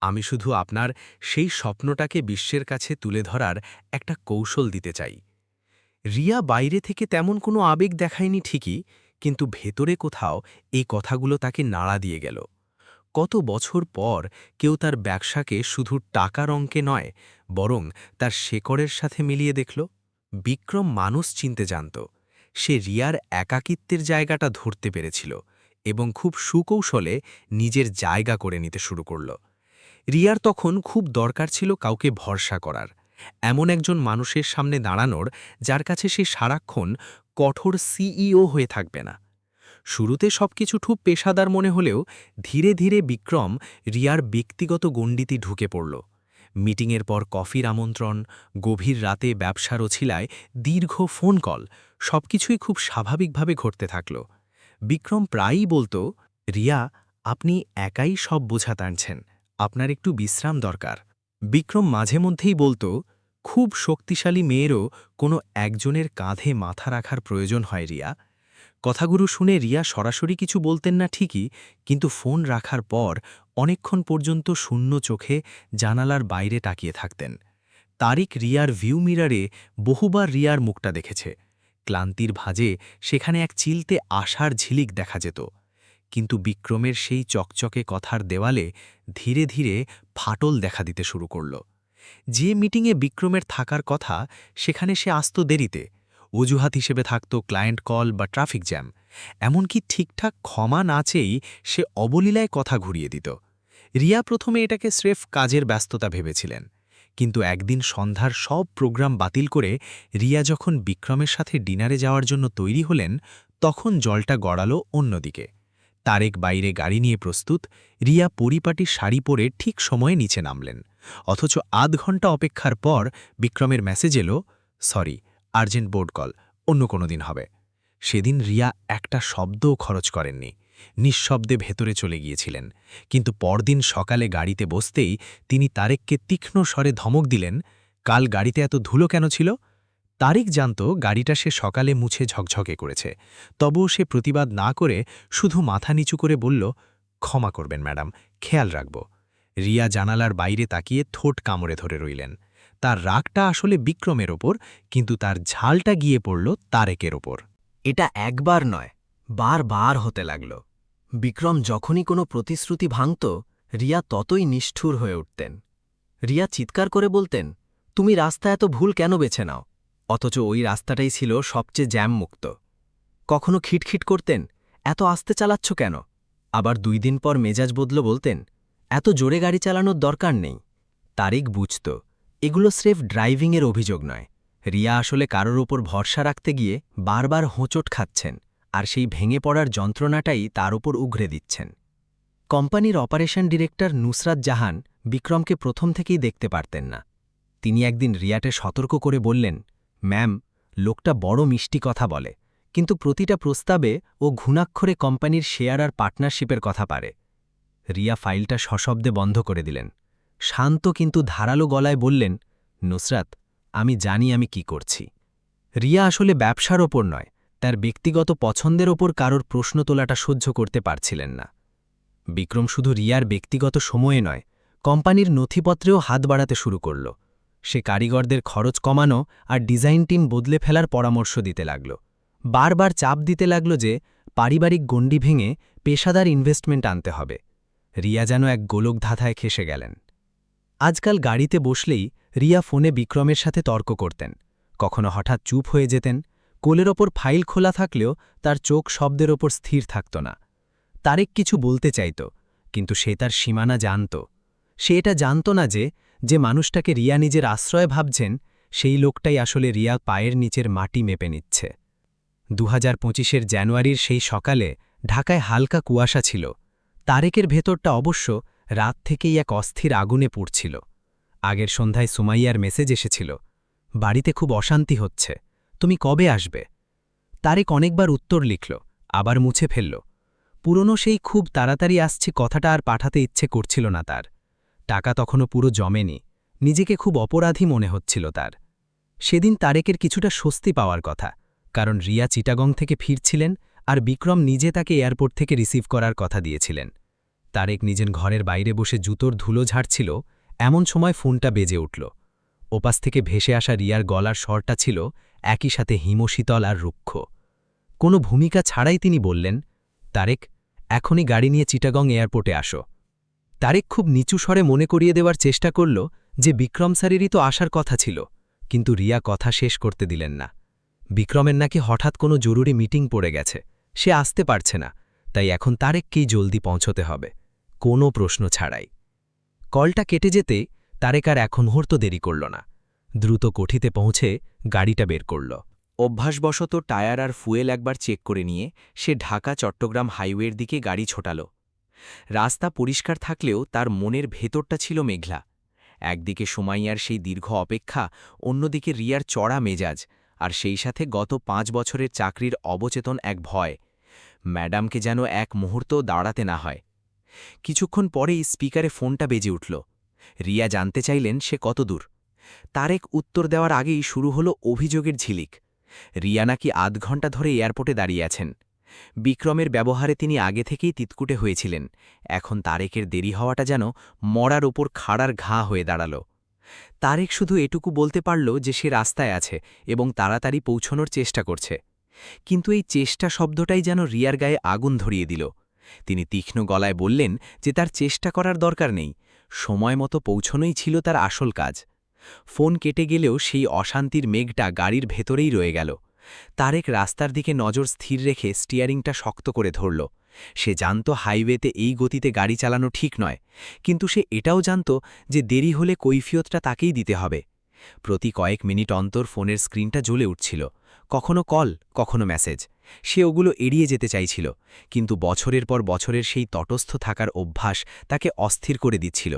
আমি শুধু আপনার সেই স্বপ্নটাকে বিশ্বের কাছে তুলে ধরার একটা কৌশল দিতে চাই। রিয়া বাইরে থেকে তেমন কোনো আবেগ দেখায়নি ঠিকই, কিন্তু ভেতরে কোথাও এই কথাগুলো তাকে নাড়া দিয়ে গেল। কত বছর পর কেউ তার ব্যবসাকে শুধু টাকার অঙ্কে নয়, বরং তার শেকড়ের সাথে মিলিয়ে দেখল। বিক্রম মানুষ চিনতে জানত। সে রিয়ার একাকিত্বের জায়গাটা ধরতে পেরেছিল এবং খুব সুকৌশলে নিজের জায়গা করে নিতে শুরু করল। রিয়ার তখন খুব দরকার ছিল কাউকে ভরসা করার, এমন একজন মানুষের সামনে দাঁড়ানোর যার কাছে সে সারাক্ষণ কঠোর সিইও হয়ে থাকবে না। শুরুতে সবকিছু খুব পেশাদার মনে হলেও ধীরে ধীরে বিক্রম রিয়ার ব্যক্তিগত গণ্ডিতে ঢুকে পড়ল। মিটিংয়ের পর কফির আমন্ত্রণ, গভীর রাতে ব্যবসার অছিলায় দীর্ঘ ফোন কল, সবকিছুই খুব স্বাভাবিকভাবে ঘটতে থাকল। বিক্রম প্রায়ই বলতো, রিয়া, আপনি একাই সব বোঝা টানছেন, আপনার একটু বিশ্রাম দরকার। বিক্রম মাঝে মধ্যেই বলতো, খুব শক্তিশালী মেয়েরও কোনো একজনের কাঁধে মাথা রাখার প্রয়োজন হয় রিয়া। কথাগুলো শুনে রিয়া সরাসরি কিছু বলতেন না ঠিকই, কিন্তু ফোন রাখার পর অনেকক্ষণ পর্যন্ত শূন্য চোখে জানালার বাইরে তাকিয়ে থাকতেন। তারিক রিয়ার ভিউ মিরারে বহুবার রিয়ার মুখটা দেখেছে। ক্লান্তির ভাঁজে সেখানে এক চিলতে আশার ঝিলিক দেখা যেত। কিন্তু বিক্রমের সেই চকচকে কথার দেওয়ালে ধীরে ধীরে ফাটল দেখা দিতে শুরু করল। যে মিটিংয়ে বিক্রমের থাকার কথা সেখানে সে আসত দেরিতে। অজুহাত হিসেবে থাকত ক্লায়েন্ট কল বা ট্রাফিক জ্যাম। এমনকি ঠিকঠাক ক্ষমা না চেয়েই সে অবলীলায় কথা ঘুরিয়ে দিত। রিয়া প্রথমে এটাকে স্রেফ কাজের ব্যস্ততা ভেবেছিলেন, কিন্তু একদিন সন্ধ্যার সব প্রোগ্রাম বাতিল করে রিয়া যখন বিক্রমের সাথে ডিনারে যাওয়ার জন্য তৈরি হলেন, তখন জলটা গড়ালো অন্যদিকে। তারেক বাইরে গাড়ি নিয়ে প্রস্তুত, রিয়া পরিপাটি শাড়ি পরে ঠিক সময়ে নিচে নামলেন। অথচ আধ ঘন্টা অপেক্ষার পর বিক্রমের মেসেজ এলো, সরি, আর্জেন্ট বোর্ড কল, অন্য কোনো দিন হবে। সেদিন রিয়া একটা শব্দও খরচ করেননি, নিঃশব্দে ভেতরে চলে গিয়েছিলেন। কিন্তু পরদিন সকালে গাড়িতে বসতেই তিনি তারেককে তীক্ষ্ণ স্বরে ধমক দিলেন, কাল গাড়িতে এত ধুলো কেন ছিল? তারিক জানত গাড়িটা সে সকালে মুছে ঝকঝকে করেছে, তবুও সে প্রতিবাদ না করে শুধু মাথা নিচু করে বলল, ক্ষমা করবেন ম্যাডাম, খেয়াল রাখব। রিয়া জানালার বাইরে তাকিয়ে ঠোঁট কামড়ে ধরে রইলেন। তার রাগটা আসলে বিক্রমের ওপর, কিন্তু তার ঝালটা গিয়ে পড়ল তারেকের ওপর। এটা একবার নয়, বারবার হতে লাগল। বিক্রম যখনই কোনো প্রতিশ্রুতি ভাঙত, রিয়া ততই নিষ্ঠুর হয়ে উঠতেন। রিয়া চিৎকার করে বলতেন, তুমি রাস্তা এত ভুল কেন বেছে নাও? অথচ ওই রাস্তাটাই ছিল সবচেয়ে জ্যামমুক্ত। কখনো খিটখিট করতেন, এত আস্তে চালাচ্ছ কেন? আবার 2 দিন পর মেজাজ বদল বলতেন, এত জোরে গাড়ি চালানোর দরকার নেই। তারিক বুঝত এগুলো স্রেফ ড্রাইভিংয়ের অভিযোগ নয়। রিয়া আসলে কারোর ওপর ভরসা রাখতে গিয়ে বারবার হোঁচট খাচ্ছেন, আর সেই ভেঙে পড়ার যন্ত্রণাটাই তার উপর উগরে দিচ্ছেন। কোম্পানির অপারেশন ডিরেক্টর নুসরাত জাহান বিক্রমকে প্রথম থেকেই দেখতে পারতেন না। তিনি একদিন রিয়াকে সতর্ক করে বললেন, ম্যাম, লোকটা বড় মিষ্টি কথা বলে, কিন্তু প্রতিটা প্রস্তাবে ও ঘুণাক্ষরে কোম্পানির শেয়ার আর পার্টনারশিপের কথা পারে। রিয়া ফাইলটা সশব্দে বন্ধ করে দিলেন। শান্ত কিন্তু ধারালো গলায় বললেন, নুসরাত, আমি জানি আমি কি করছি। রিয়া আসলে ব্যবসার ওপর নয়, তার ব্যক্তিগত পছন্দের ওপর কারোর প্রশ্ন তোলাটা সহ্য করতে পারছিলেন না। বিক্রম শুধু রিয়ার ব্যক্তিগত সময়ে নয়, কোম্পানির নথিপত্রেও হাত বাড়াতে শুরু করল। সে কারিগরদের খরচ কমানো আর ডিজাইন টিম বদলে ফেলার পরামর্শ দিতে লাগল। বারবার চাপ দিতে লাগল যে পারিবারিক গণ্ডি ভেঙে পেশাদার ইনভেস্টমেন্ট আনতে হবে। রিয়া যেন এক গোলকধাঁধায় খেসে গেলেন। আজকাল গাড়িতে বসলেই রিয়া ফোনে বিক্রমের সাথে তর্ক করতেন। কখনো হঠাৎ চুপ হয়ে যেতেন। কোলের ওপর ফাইল খোলা থাকলেও তার চোখ শব্দের ওপর স্থির থাকত না। তারেক কিছু বলতে চাইত, কিন্তু সে তার সীমানা জানত। সে এটা জানত না যে মানুষটাকে রিয়া নিজের আশ্রয় ভাবছেন, সেই লোকটাই আসলে রিয়া পায়ের নিচের মাটি মেপে নিচ্ছে। 2025-এর জানুয়ারির সেই সকালে ঢাকায় হালকা কুয়াশা ছিল। তারেকের ভেতরটা অবশ্য রাত থেকেই এক অস্থির আগুনে পুড়ছিল। আগের সন্ধ্যায় সুমাইয়ার মেসেজ এসেছিল, বাড়িতে খুব অশান্তি হচ্ছে, তুমি কবে আসবে? তারেক অনেকবার উত্তর লিখল, আবার মুছে ফেলল। পুরনো সেই খুব তাড়াতাড়ি আসছে কথাটা আর পাঠাতে ইচ্ছে করছিল না তার। টাকা তখনও পুরো জমেনি, নিজেকে খুব অপরাধী মনে হচ্ছিল তার। সেদিন তারেকের কিছুটা স্বস্তি পাওয়ার কথা, কারণ রিয়া চিটাগং থেকে ফিরছিলেন আর বিক্রম নিজে তাকে এয়ারপোর্ট থেকে রিসিভ করার কথা দিয়েছিলেন। তারেক নিজের ঘরের বাইরে বসে জুতোর ধুলো ঝাড়ছিল, এমন সময় ফোনটা বেজে উঠল। ওপাশ থেকে ভেসে আসা রিয়ার গলার স্বরটা ছিল একই সাথে হিমশীতল আর রুক্ষ। কোনো ভূমিকা ছাড়াই তিনি বললেন, তারেক, এখনই গাড়ি নিয়ে চিটাগং এয়ারপোর্টে আসো। তারেক খুব নিচু স্বরে মনে করিয়ে দেওয়ার চেষ্টা করল যে বিক্রম স্যারেরই তো আসার কথা ছিল, কিন্তু রিয়া কথা শেষ করতে দিলেন না। বিক্রমের নাকি হঠাৎ কোনো জরুরি মিটিং পড়ে গেছে, সে আসতে পারছে না, তাই এখন তারেককেই জলদি পৌঁছতে হবে, কোনো প্রশ্ন ছাড়াই। কলটা কেটে যেতে তারেক আর এক মুহূর্ত দেরি করল না। দ্রুত কোঠিতে পৌঁছে গাড়িটা বের করল। অভ্যাসবশত টায়ার আর ফুয়েল একবার চেক করে নিয়ে সে ঢাকা-চট্টগ্রাম হাইওয়ের দিকে গাড়ি ছোটাল। রাস্তা পরিষ্কার থাকলেও তার মনের ভেতরটা ছিল মেঘলা। একদিকে সুমাইয়ার সেই দীর্ঘ অপেক্ষা, অন্যদিকে রিয়ার চড়া মেজাজ, আর সেই সাথে গত 5 বছরের চাকরির অবচেতন এক ভয়, ম্যাডামকে যেন এক মুহূর্তও দাঁড়াতে না হয়। কিছুক্ষণ পরেই স্পিকারে ফোনটা বেজে উঠল। রিয়া জানতে চাইলেন সে কত দূর। তারেক উত্তর দেওয়ার আগেই শুরু হলো অভিযোগের ঝিলিক। রিয়া নাকি আধ ঘণ্টা ধরে এয়ারপোর্টে দাঁড়িয়ে আছেন। বিক্রমের ব্যবহারে তিনি আগে থেকেই তিতকুটে হয়েছিলেন, এখন তারেকের দেরি হওয়াটা যেন মরার ওপর খাড়ার ঘা হয়ে দাঁড়াল। তারেক শুধু এটুকু বলতে পারল যে সে রাস্তায় আছে এবং তাড়াতাড়ি পৌঁছনোর চেষ্টা করছে। কিন্তু এই চেষ্টা শব্দটাই যেন রিয়ার গায়ে আগুন ধরিয়ে দিল। তিনি তীক্ষ্ণ গলায় বললেন যে তার চেষ্টা করার দরকার নেই, সময় মতো পৌঁছনোই ছিল তার আসল কাজ। ফোন কেটে গেলেও সেই অশান্তির মেঘটা গাড়ির ভেতরেই রয়ে গেল। তারেক রাস্তার দিকে নজর স্থির রেখে স্টিয়ারিংটা শক্ত করে ধরল। সে জানত হাইওয়েতে এই গতিতে গাড়ি চালানো ঠিক নয়, কিন্তু সে এটাও জানত যে দেরি হলে কৈফিয়তটা তাকেই দিতে হবে। প্রতি কয়েক মিনিট অন্তর ফোনের স্ক্রিনটা জ্বলে উঠছিল, কখনো কল, কখনো মেসেজ। সে ওগুলো এড়িয়ে যেতে চাইছিল, কিন্তু বছরের পর বছরের সেই তটস্থ থাকার অভ্যাস তাকে অস্থির করে দিচ্ছিল।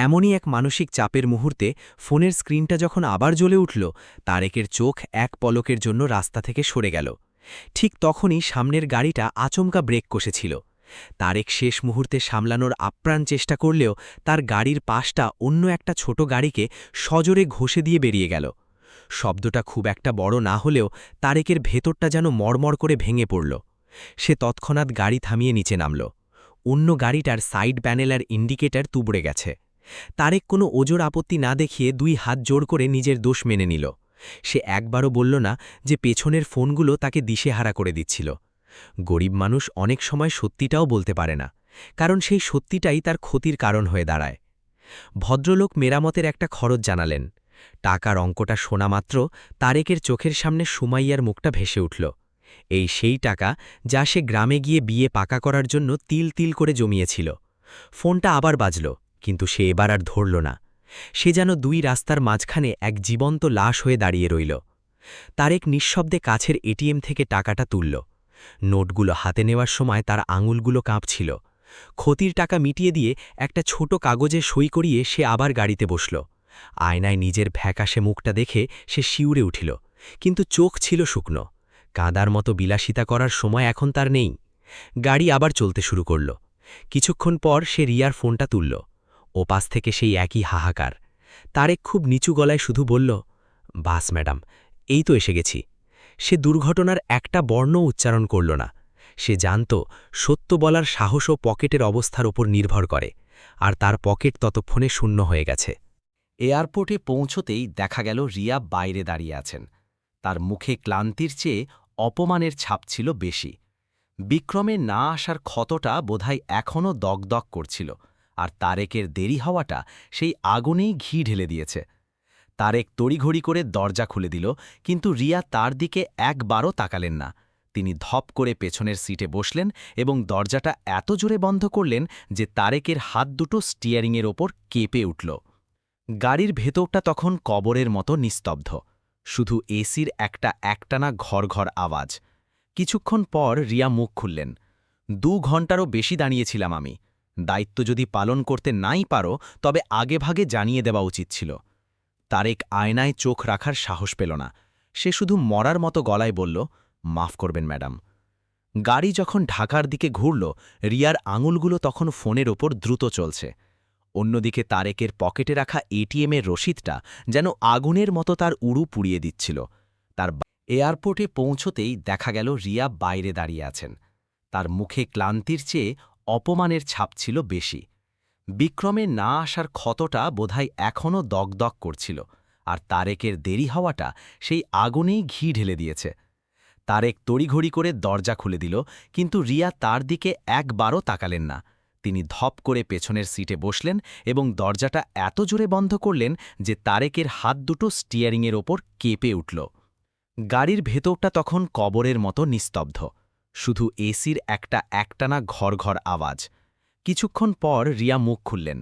এমনই এক মানসিক চাপের মুহূর্তে ফোনের স্ক্রিনটা যখন আবার জ্বলে উঠল, তারেকের চোখ এক পলকের জন্য রাস্তা থেকে সরে গেল। ঠিক তখনই সামনের গাড়িটা আচমকা ব্রেক কষেছিল। তারেক শেষ মুহূর্তে সামলানোর আপ্রাণ চেষ্টা করলেও তার গাড়ির পাশটা অন্য একটা ছোট গাড়িকে সজোরে ঘষে দিয়ে বেরিয়ে গেল। শব্দটা খুব একটা বড় না হলেও তারেকের ভেতরটা যেন মড়মড় করে ভেঙে পড়ল। সে তৎক্ষণাৎ গাড়ি থামিয়ে নিচে নামল। অন্য গাড়িটার সাইড প্যানেল আর ইন্ডিকেটর তুবড়ে গেছে। তারেক কোনো ওজোর আপত্তি না দেখিয়ে 2 হাত জোড় করে নিজের দোষ মেনে নিল। সে একবারও বলল না যে পেছনের ফোনগুলো তাকে দিশেহারা করে দিচ্ছিল। গরিব মানুষ অনেক সময় সত্যিটাও বলতে পারে না, কারণ সেই সত্যিটাই তার ক্ষতির কারণ হয়ে দাঁড়ায়। ভদ্রলোক মেরামতের একটা খরচ জানালেন। টাকার অঙ্কটা শোনা মাত্র তারেকের চোখের সামনে সুমাইয়ার মুখটা ভেসে উঠল। এই সেই টাকা যা সে গ্রামে গিয়ে বিয়ে পাকা করার জন্য তিল তিল করে জমিয়েছিল। ফোনটা আবার বাজল, কিন্তু সে এবার আর ধরল না। সে যেন 2 রাস্তার মাঝখানে এক জীবন্ত লাশ হয়ে দাঁড়িয়ে রইল। তারেক নিঃশব্দে কাছের এটিএম থেকে টাকাটা তুলল। নোটগুলো হাতে নেওয়ার সময় তার আঙুলগুলো কাঁপছিল। ক্ষতির টাকা মিটিয়ে দিয়ে একটা ছোট কাগজে সই করিয়ে সে আবার গাড়িতে বসল। আয়নায় নিজের ফ্যাকাশে মুখটা দেখে সে শিউরে উঠিল, কিন্তু চোখ ছিল শুকনো। কাঁদার মতো বিলাসিতা করার সময় এখন তার নেই। গাড়ি আবার চলতে শুরু করল। কিছুক্ষণ পর সে রিয়ার ফোনটা তুলল। ওপাশ থেকে সেই একই হাহাকার। তারেক খুব নিচু গলায় শুধু বলল, বাস ম্যাডাম, এই তো এসে গেছি। সে দুর্ঘটনার একটা বর্ণও উচ্চারণ করল না। সে জানত সত্য বলার সাহসও পকেটের অবস্থার ওপর নির্ভর করে, আর তার পকেট ততক্ষণে শূন্য হয়ে গেছে। এয়ারপোর্টে পৌঁছতেই দেখা গেল রিয়া বাইরে দাঁড়িয়ে আছেন। তার মুখে ক্লান্তির চেয়ে অপমানের ছাপ ছিল বেশি। বিক্রমের না আসার ক্ষতটা বোধহয় এখনও দগদগ করছিল, আর তারেকের দেরি হওয়াটা সেই আগুনেই ঘি ঢেলে দিয়েছে। তারেক তড়িঘড়ি করে দরজা খুলে দিল, কিন্তু রিয়া তার দিকে একবারও তাকালেন না। তিনি ধপ করে পেছনের সিটে বসলেন এবং দরজাটা এত জোরে বন্ধ করলেন যে তারেকের হাত দুটো স্টিয়ারিংয়ের ওপর কেঁপে উঠল। গাড়ির ভেতরটা তখন কবরের মতো নিস্তব্ধ, শুধু এসির একটা একটানা ঘর আওয়াজ। কিছুক্ষণ পর রিয়া মুখ খুললেন। 2 ঘন্টারও বেশি দাঁড়িয়েছিলাম আমি। দায়িত্ব যদি পালন করতে নাই পারো তবে আগেভাগে জানিয়ে দেওয়া উচিত ছিল। তারেক আয়নায় চোখ রাখার সাহস পেল না। সে শুধু মরার মতো গলায় বলল, মাফ করবেন ম্যাডাম। গাড়ি যখন ঢাকার দিকে ঘুরল, রিয়ার আঙুলগুলো তখন ফোনের ওপর দ্রুত চলছে। অন্যদিকে তারেকের পকেটে রাখা এটিএমের রসিদটা যেন আগুনের মতো তার উড়ু পুড়িয়ে দিচ্ছিল। তার এয়ারপোর্টে পৌঁছতেই দেখা গেল রিয়া বাইরে দাঁড়িয়ে আছেন। তার মুখে ক্লান্তির চেয়ে অপমানের ছাপ ছিল বেশি। বিক্রমের না আসার ক্ষতটা বোধহয় এখনও দগদগ করছিল, আর তারেকের দেরি হওয়াটা সেই আগুনেই ঘি ঢেলে দিয়েছে। তারেক তড়িঘড়ি করে দরজা খুলে দিল, কিন্তু রিয়া তার দিকে একবারও তাকালেন না। তিনি ধপ করে পেছনের সিটে বসলেন এবং দরজাটা এত জোরে বন্ধ করলেন যে তারেকের হাত দুটো স্টিয়ারিংয়ের ওপর কেঁপে উঠল। গাড়ির ভেতরটা তখন কবরের মতো নিস্তব্ধ, শুধু এসির একটা একটানা ঘর আওয়াজ। কিছুক্ষণ পর রিয়া মুখ খুললেন।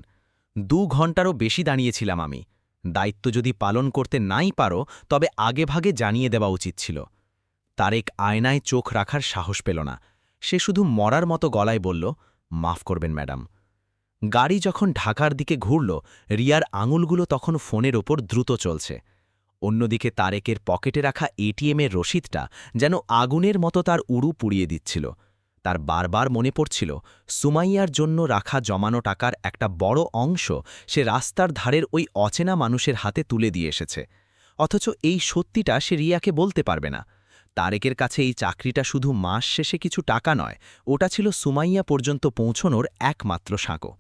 2 ঘন্টারও বেশি দাঁড়িয়েছিলাম আমি। দায়িত্ব যদি পালন করতে নাই পারো তবে আগেভাগে জানিয়ে দেওয়া উচিত ছিল। তারেক আয়নায় চোখ রাখার সাহস পেল না। সে শুধু মরার মতো গলায় বলল, মাফ করবেন ম্যাডাম। গাড়ি যখন ঢাকার দিকে ঘুরল, রিয়ার আঙুলগুলো তখন ফোনের ওপর দ্রুত চলছে। অন্যদিকে তারেকের পকেটে রাখা এটিএমের রসিদটা যেন আগুনের মতো তার উড়ু পুড়িয়ে দিচ্ছিল। তার বারবার মনে পড়ছিল সুমাইয়ার জন্য রাখা জমানো টাকার একটা বড় অংশ সে রাস্তার ধারের ওই অচেনা মানুষের হাতে তুলে দিয়ে এসেছে। অথচ এই সত্যিটা সে রিয়াকে বলতে পারবে না। তারেকের কাছে এই চাকরিটা শুধু মাস শেষে কিছু টাকা নয়, ওটা ছিল সুমাইয়া পর্যন্ত পৌঁছনোর একমাত্র সাঁকো।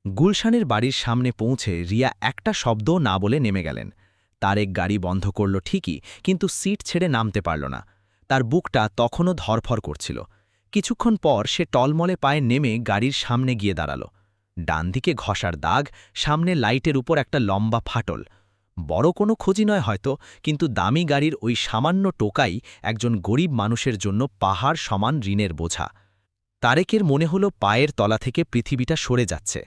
গুলশানের বাড়ির সামনে পৌঁছে রিয়া একটা শব্দও না বলে নেমে গেলেন। তারেক গাড়ি বন্ধ করল ঠিকই, কিন্তু সিট ছেড়ে নামতে পারল না। তার বুকটা তখনও ধরফর করছিল। কিছুক্ষণ পর সে টলমলে পায়ে নেমে গাড়ির সামনে গিয়ে দাঁড়াল। ডান দিকে ঘষার দাগ, সামনে লাইটের উপর একটা লম্বা ফাটল। বড় কোনো খোঁজি নয় হয়তো, কিন্তু দামি গাড়ির ওই সামান্য টোকাই একজন গরিব মানুষের জন্য পাহাড় সমান ঋণের বোঝা। তারেকের মনে হল পায়ের তলা থেকে পৃথিবীটা সরে যাচ্ছে।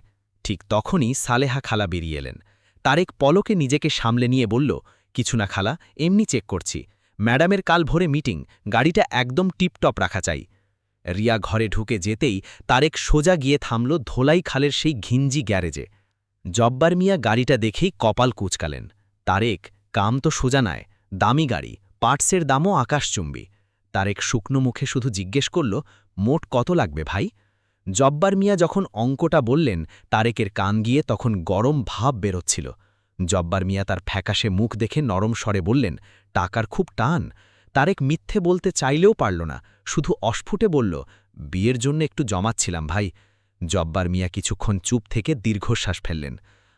ঠিক তখনই সালেহা খালা বেরিয়ে এলেন। তারেক পলকে নিজেকে সামলে নিয়ে বলল, কিছু না খালা, এমনি চেক করছি। ম্যাডামের কাল ভোরে মিটিং, গাড়িটা একদম টিপটপ রাখা চাই। রিয়া ঘরে ঢুকে যেতেই তারেক সোজা গিয়ে থামল ধোলাই খালের সেই ঘিঞ্জি গ্যারেজে। জব্বার মিয়া গাড়িটা দেখেই কপাল কুঁচকালেন। তারেক, কাম তো সোজা নয়, দামি গাড়ি, পার্টসের দামও আকাশচুম্বী। তারেক শুকনো মুখে শুধু জিজ্ঞেস করল, মোট কত লাগবে ভাই? জব্বার মিয়া যখন অঙ্কটা বললেন, তারেকের কান গিয়ে তখন গরম ভাব বেরোচ্ছিল। জব্বার মিয়া তার ফ্যাকাশে মুখ দেখে নরম স্বরে বললেন, টাকার খুব টান। তারেক মিথ্যে বলতে চাইলেও পারল না, শুধু অস্ফুটে বলল, বিয়ের জন্য একটু জমাচ্ছিলাম ভাই। জব্বার মিয়া কিছুক্ষণ চুপ থেকে দীর্ঘশ্বাস ফেললেন।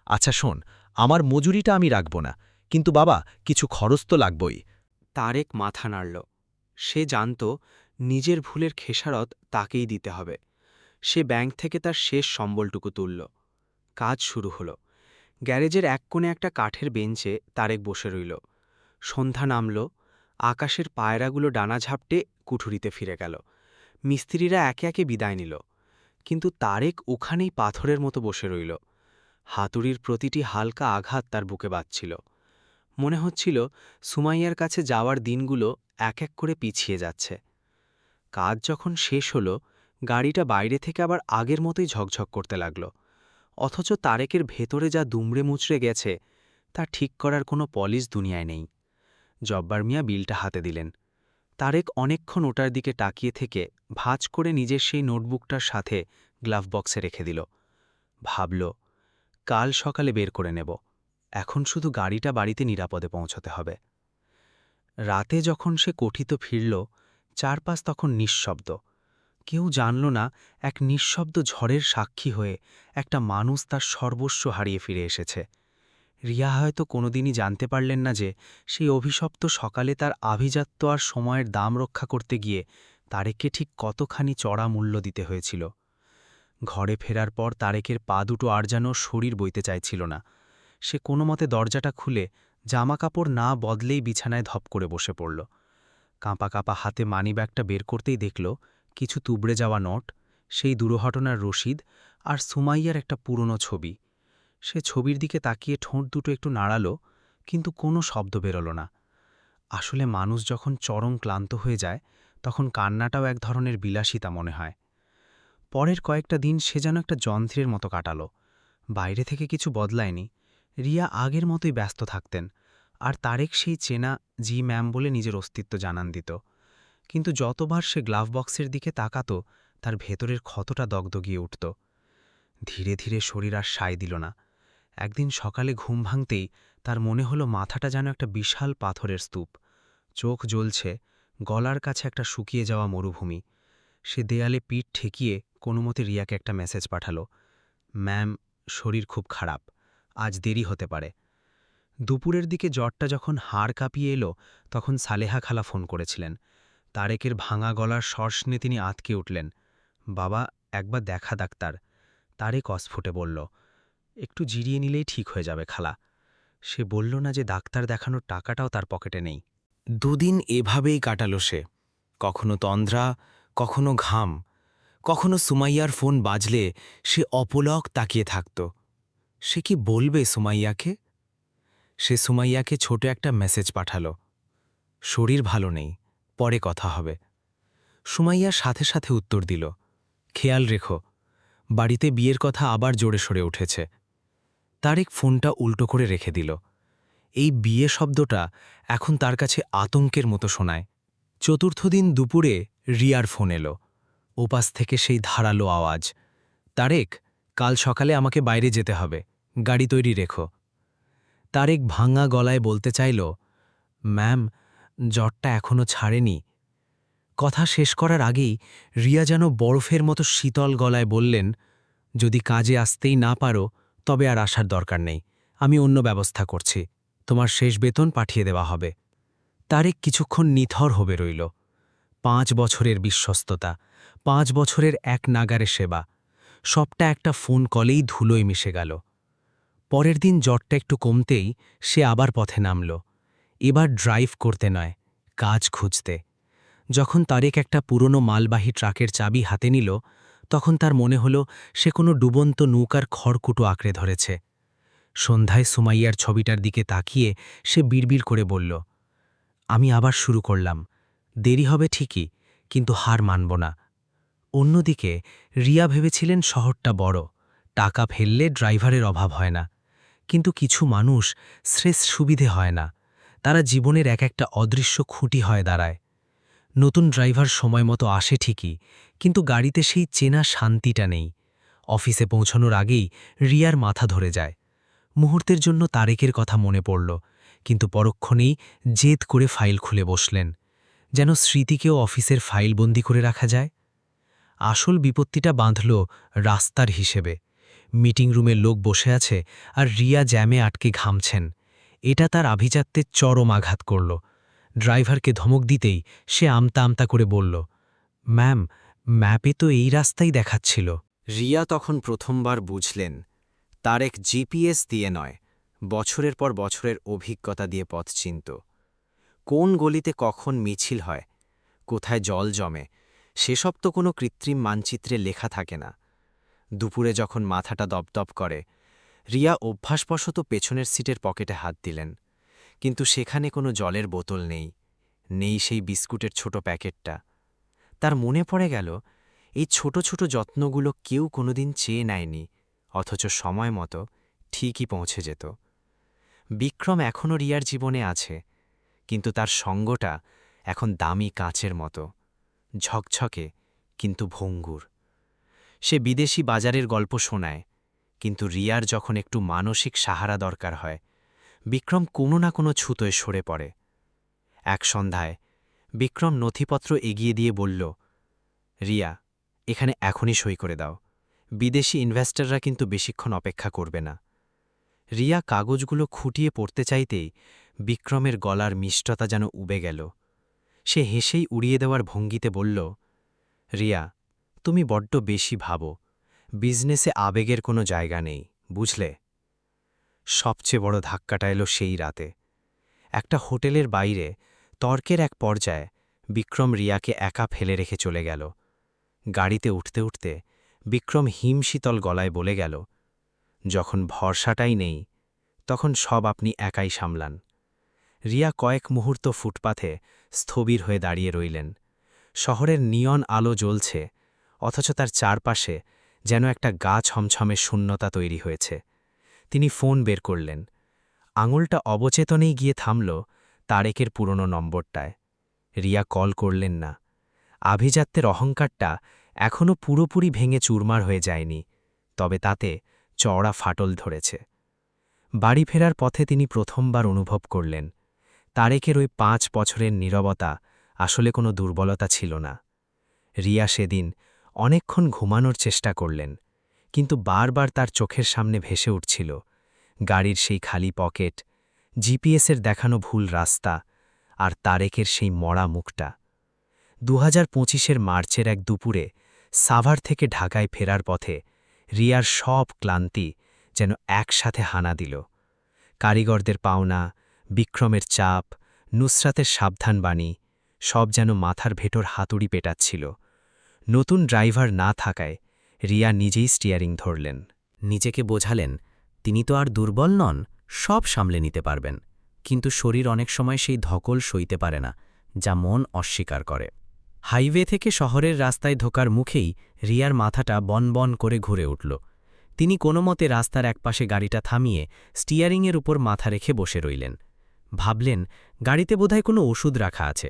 আচ্ছা শোন, আমার মজুরিটা আমি রাখব না, কিন্তু বাবা কিছু খরচ তো লাগবই। তারেক মাথা নাড়ল। সে জানত নিজের ভুলের খেসারত তাকেই দিতে হবে। সে ব্যাংক থেকে তার শেষ সম্বলটুকু তুলল। কাজ শুরু হলো। গ্যারেজের এক কোণে একটা কাঠের বেঞ্চে তারেক বসে রইল। সন্ধ্যা নামল। আকাশের পায়রাগুলো ডানা ঝাপটে কুঠুরিতে ফিরে গেল। মিস্ত্রিরা একে একে বিদায় নিল, কিন্তু তারেক ওখানেই পাথরের মতো বসে রইল। হাতুড়ির প্রতিটি হালকা আঘাত তার বুকে বাজছিল। মনে হচ্ছিল সুমাইয়ার কাছে যাওয়ার দিনগুলো এক এক করে পিছিয়ে যাচ্ছে। কাজ যখন শেষ হল, গাড়িটা বাইরে থেকে আবার আগের মতোই ঝকঝক করতে লাগল। অথচ তারেকের ভেতরে যা দুমড়ে মুচড়ে গেছে তা ঠিক করার কোনো পলিশ দুনিয়ায় নেই। জব্বার মিয়া বিলটা হাতে দিলেন। তারেক অনেকক্ষণ ওটার দিকে তাকিয়ে থেকে ভাঁজ করে নিজের সেই নোটবুকটার সাথে গ্লাভ বক্সে রেখে দিল। ভাবল, কাল সকালে বের করে নেব, এখন শুধু গাড়িটা বাড়িতে নিরাপদে পৌঁছতে হবে। রাতে যখন সে কথিত ফিরল, চারপাশ তখন নিঃশব্দ। কেউ জানল না এক নিঃশব্দ ঝড়ের সাক্ষী হয়ে একটা মানুষ তার সর্বস্ব হারিয়ে ফিরে এসেছে। রিয়া হয়তো কোনোদিনই জানতে পারলেন না যে সেই অভিশপ্ত সকালে তার আভিজাত্য আর সময়ের দাম রক্ষা করতে গিয়ে তারেককে ঠিক কতখানি চড়া মূল্য দিতে হয়েছিল। ঘরে ফেরার পর তারেকের পা দুটো আর যেন শরীর বইতে চাইছিল না। সে কোনো মতে দরজাটা খুলে জামাকাপড় না বদলেই বিছানায় ধপ করে বসে পড়ল। কাঁপা কাঁপা হাতে মানিব্যাগটা বের করতেই দেখল কিছু তুবড়ে যাওয়া নোট, সেই দুর্ঘটনার রসিদ আর সুমাইয়ার একটা পুরনো ছবি। সে ছবির দিকে তাকিয়ে ঠোঁট দুটো একটু নাড়াল, কিন্তু কোনো শব্দ বেরোল না। আসলে মানুষ যখন চরম ক্লান্ত হয়ে যায় তখন কান্নাটাও এক ধরনের বিলাসিতা মনে হয়। পরের কয়েকটা দিন সে যেন একটা যন্ত্রের মতো কাটাল। বাইরে থেকে কিছু বদলায়নি। রিয়া আগের মতোই ব্যস্ত থাকতেন, আর তারেক সেই চেনা জি ম্যাম বলে নিজের অস্তিত্ব জানান দিত। কিন্তু যতবার সে গ্লাভ বক্সের দিকে তাকাত তার ভেতরের ক্ষতটা দগদগিয়ে উঠত। ধীরে ধীরে শরীর আর সায় দিল না। একদিন সকালে ঘুম ভাঙতেই তার মনে হলো মাথাটা যেন একটা বিশাল পাথরের স্তূপ। চোখ জ্বলছে, গলার কাছে একটা শুকিয়ে যাওয়া মরুভূমি। সে দেয়ালে পিঠ ঠেকিয়ে কোনোমতে রিয়াকে একটা মেসেজ পাঠাল, ম্যাম, শরীর খুব খারাপ, আজ দেরি হতে পারে। দুপুরের দিকে জ্বরটা যখন হাড় কাঁপিয়ে এলো তখন সালেহা খালা ফোন করেছিলেন। তারেকের ভাঙা গলার স্বর শুনে তিনি আঁতকে উঠলেন। বাবা, একবার দেখা ডাক্তার। তারেক অস্ফুটে বলল, একটু জিরিয়ে নিলেই ঠিক হয়ে যাবে খালা। সে বলল না যে ডাক্তার দেখানোর টাকাটাও তার পকেটে নেই। দুদিন এভাবেই কাটালো সে, কখনো তন্দ্রা, কখনো ঘাম, কখনো সুমাইয়ার ফোন বাজলে সে অপলক তাকিয়ে থাকত। সে কি বলবে সুমাইয়াকে? সে সুমাইয়াকে ছোট একটা মেসেজ পাঠাল, শরীর ভালো নেই, পরে কথা হবে। সুমাইয়া সাথে সাথে উত্তর দিল, খেয়াল রেখো, বাড়িতে বিয়ের কথা আবার জোরে সরে উঠেছে। তারেক ফোনটা উল্টো করে রেখে দিল। এই বিয়ে শব্দটা এখন তার কাছে আতঙ্কের মতো শোনায়। চতুর্থ দিন দুপুরে রিয়ার ফোন এলো। ওপাশ থেকে সেই ধারালো আওয়াজ, তারেক, কাল সকালে আমাকে বাইরে যেতে হবে, গাড়ি তৈরি রেখো। তারেক ভাঙা গলায় বলতে চাইল, ম্যাম, জ্বরটা এখনো ছাড়েনি। কথা শেষ করার আগেই রিয়া যেন বরফের মতো শীতল গলায় বললেন, যদি কাজে আসতেই না পারো তবে আর আসার দরকার নেই, আমি অন্য ব্যবস্থা করছি, তোমার শেষ বেতন পাঠিয়ে দেওয়া হবে। তারেক কিছুক্ষণ নিথর হবে রইল। 5 বছরের বিশ্বস্ততা, 5 বছরের এক নাগারে সেবা, সবটা একটা ফোন কলেই ধুলোয় মিশে গেল। পরের দিন জ্বরটা একটু কমতেই সে আবার পথে নামল। এবার ড্রাইভ করতে নয়, কাজ খুঁজতে। যখন তারেক একটা পুরনো মালবাহী ট্রাকের চাবি হাতে নিল তখন তার মনে হল সে কোনো ডুবন্ত নৌকার খড়কুটো আঁকড়ে ধরেছে। সন্ধ্যায় সুমাইয়ার ছবিটার দিকে তাকিয়ে সে বিড়বিড় করে বলল, আমি আবার শুরু করলাম, দেরি হবে ঠিকই, কিন্তু হার মানব না। অন্যদিকে রিয়া ভেবেছিলেন শহরটা বড়, টাকা ফেললে ড্রাইভারের অভাব হয় না। কিন্তু কিছু মানুষ শ্রেষ্ঠ সুবিধে হয় না, তারা জীবনের এক একটা অদৃশ্য খুঁটি হয়ে দাঁড়ায়। নতুন ড্রাইভার সময় মতো আসে ঠিকই, কিন্তু গাড়িতে সেই চেনা শান্তিটা নেই। অফিসে পৌঁছানোর আগেই রিয়ার মাথা ধরে যায়। মুহূর্তের জন্য তারেকের কথা মনে পড়ল, কিন্তু পরক্ষণেই জেদ করে ফাইল খুলে বসলেন, যেন স্মৃতিকেও অফিসের ফাইল বন্দি করে রাখা যায়। আসল বিপত্তিটা বাঁধল রাস্তার হিসেবে। মিটিং রুমে লোক বসে আছে আর রিয়া জ্যামে আটকে ঘামছেন। এটা তার আভিজাত্যের চরম আঘাত করল। ড্রাইভারকে ধমক দিতেই সে আমতা আমতা করে বলল, ম্যাম, ম্যাপে তো এই রাস্তাই দেখাচ্ছিল। রিয়া তখন প্রথমবার বুঝলেন তারেক জিপিএস দিয়ে নয়, বছরের পর বছরের অভিজ্ঞতা দিয়ে পথ চিনত। কোন গলিতে কখন মিছিল হয়, কোথায় জল জমে, সেসব তো কোনো কৃত্রিম মানচিত্রে লেখা থাকে না। দুপুরে যখন মাথাটা দপদপ করে, রিয়া অভ্যাসবশত পেছনের সিটের পকেটে হাত দিলেন, কিন্তু সেখানে কোনো জলের বোতল নেই, নেই সেই বিস্কুটের ছোট প্যাকেটটা। তার মনে পড়ে গেল এই ছোট ছোট যত্নগুলো কেউ কোনোদিন চেয়ে নেয়নি, অথচ সময় মতো ঠিকই পৌঁছে যেত। বিক্রম এখনও রিয়ার জীবনে আছে, কিন্তু তার সঙ্গটা এখন দামি কাঁচের মতো, ঝকঝকে কিন্তু ভঙ্গুর। সে বিদেশি বাজারের গল্প শোনায়, কিন্তু রিয়ার যখন একটু মানসিক সাহারা দরকার হয়, বিক্রম কোনো না কোনো ছুতোয় সরে পড়ে। এক সন্ধ্যায় বিক্রম নথিপত্র এগিয়ে দিয়ে বলল, রিয়া, এখানে এখনই সই করে দাও, বিদেশি ইনভেস্টররা কিন্তু বেশিক্ষণ অপেক্ষা করবে না। রিয়া কাগজগুলো খুঁটিয়ে পড়তে চাইতেই বিক্রমের গলার মিষ্টতা যেন উবে গেল। সে হেসেই উড়িয়ে দেওয়ার ভঙ্গিতে বলল, রিয়া, তুমি বড্ড বেশি ভাবো। বিজনেসে আবেগের কোনো জায়গা নেই, বুঝলে? সবচেয়ে বড় ধাক্কাটা এলো সেই রাতে। একটা হোটেলের বাইরে তর্কের এক পর্যায়ে বিক্রম রিয়াকে একা ফেলে রেখে চলে গেল। গাড়িতে উঠতে উঠতে বিক্রম হিমশীতল গলায় বলে গেল, যখন ভরসাটাই নেই তখন সব আপনি একাই সামলান। রিয়া কয়েক মুহূর্ত ফুটপাথে স্থবির হয়ে দাঁড়িয়ে রইলেন। শহরের নিয়ন আলো জ্বলছে, অথচ তার চারপাশে যেন একটা গা ছমছমে শূন্যতা তৈরি হয়েছে। তিনি ফোন বের করলেন। আঙুলটা অবচেতনেই গিয়ে থামল তারেকের পুরনো নম্বরটায়। রিয়া কল করলেন না। আভিজাত্যের অহংকারটা এখনও পুরোপুরি ভেঙে চুরমার হয়ে যায়নি, তবে তাতে চওড়া ফাটল ধরেছে। বাড়ি ফেরার পথে তিনি প্রথমবার অনুভব করলেন তারেকের ওই 5 বছরের নীরবতা আসলে কোনো দুর্বলতা ছিল না। রিয়া সেদিন অনেকক্ষণ ঘুমানোর চেষ্টা করলেন, কিন্তু বারবার তার চোখের সামনে ভেসে উঠছিল গাড়ির সেই খালি পকেট, জিপিএসের দেখানো ভুল রাস্তা, আর তারেকের সেই মরা মুখটা। 2025-এর মার্চের এক দুপুরে সাভার থেকে ঢাকায় ফেরার পথে রিয়ার সব ক্লান্তি যেন একসাথে হানা দিল। কারিগরদের পাওনা, বিক্রমের চাপ, নুসরাতের সাবধানবাণী, সব যেন মাথার ভেতর হাতুড়ি পেটাচ্ছিল। নতুন ড্রাইভার না থাকায় রিয়া নিজেই স্টিয়ারিং ধরলেন। নিজেকে বোঝালেন তিনি তো আর দুর্বল নন, সব সামলে নিতে পারবেন, কিন্তু শরীর অনেক সময় সেই ধকল সইতে পারে না, যা মন অস্বীকার করে। হাইওয়ে থেকে শহরের রাস্তায় ঢোকার মুখেই রিয়ার মাথাটা বনবন করে ঘুরে উঠল। তিনি কোনোমতে রাস্তার একপাশে গাড়িটা থামিয়ে স্টিয়ারিংয়ের উপর মাথা রেখে বসে রইলেন। ভাবলেন গাড়িতে বোধহয় কোনো ওষুধ রাখা আছে।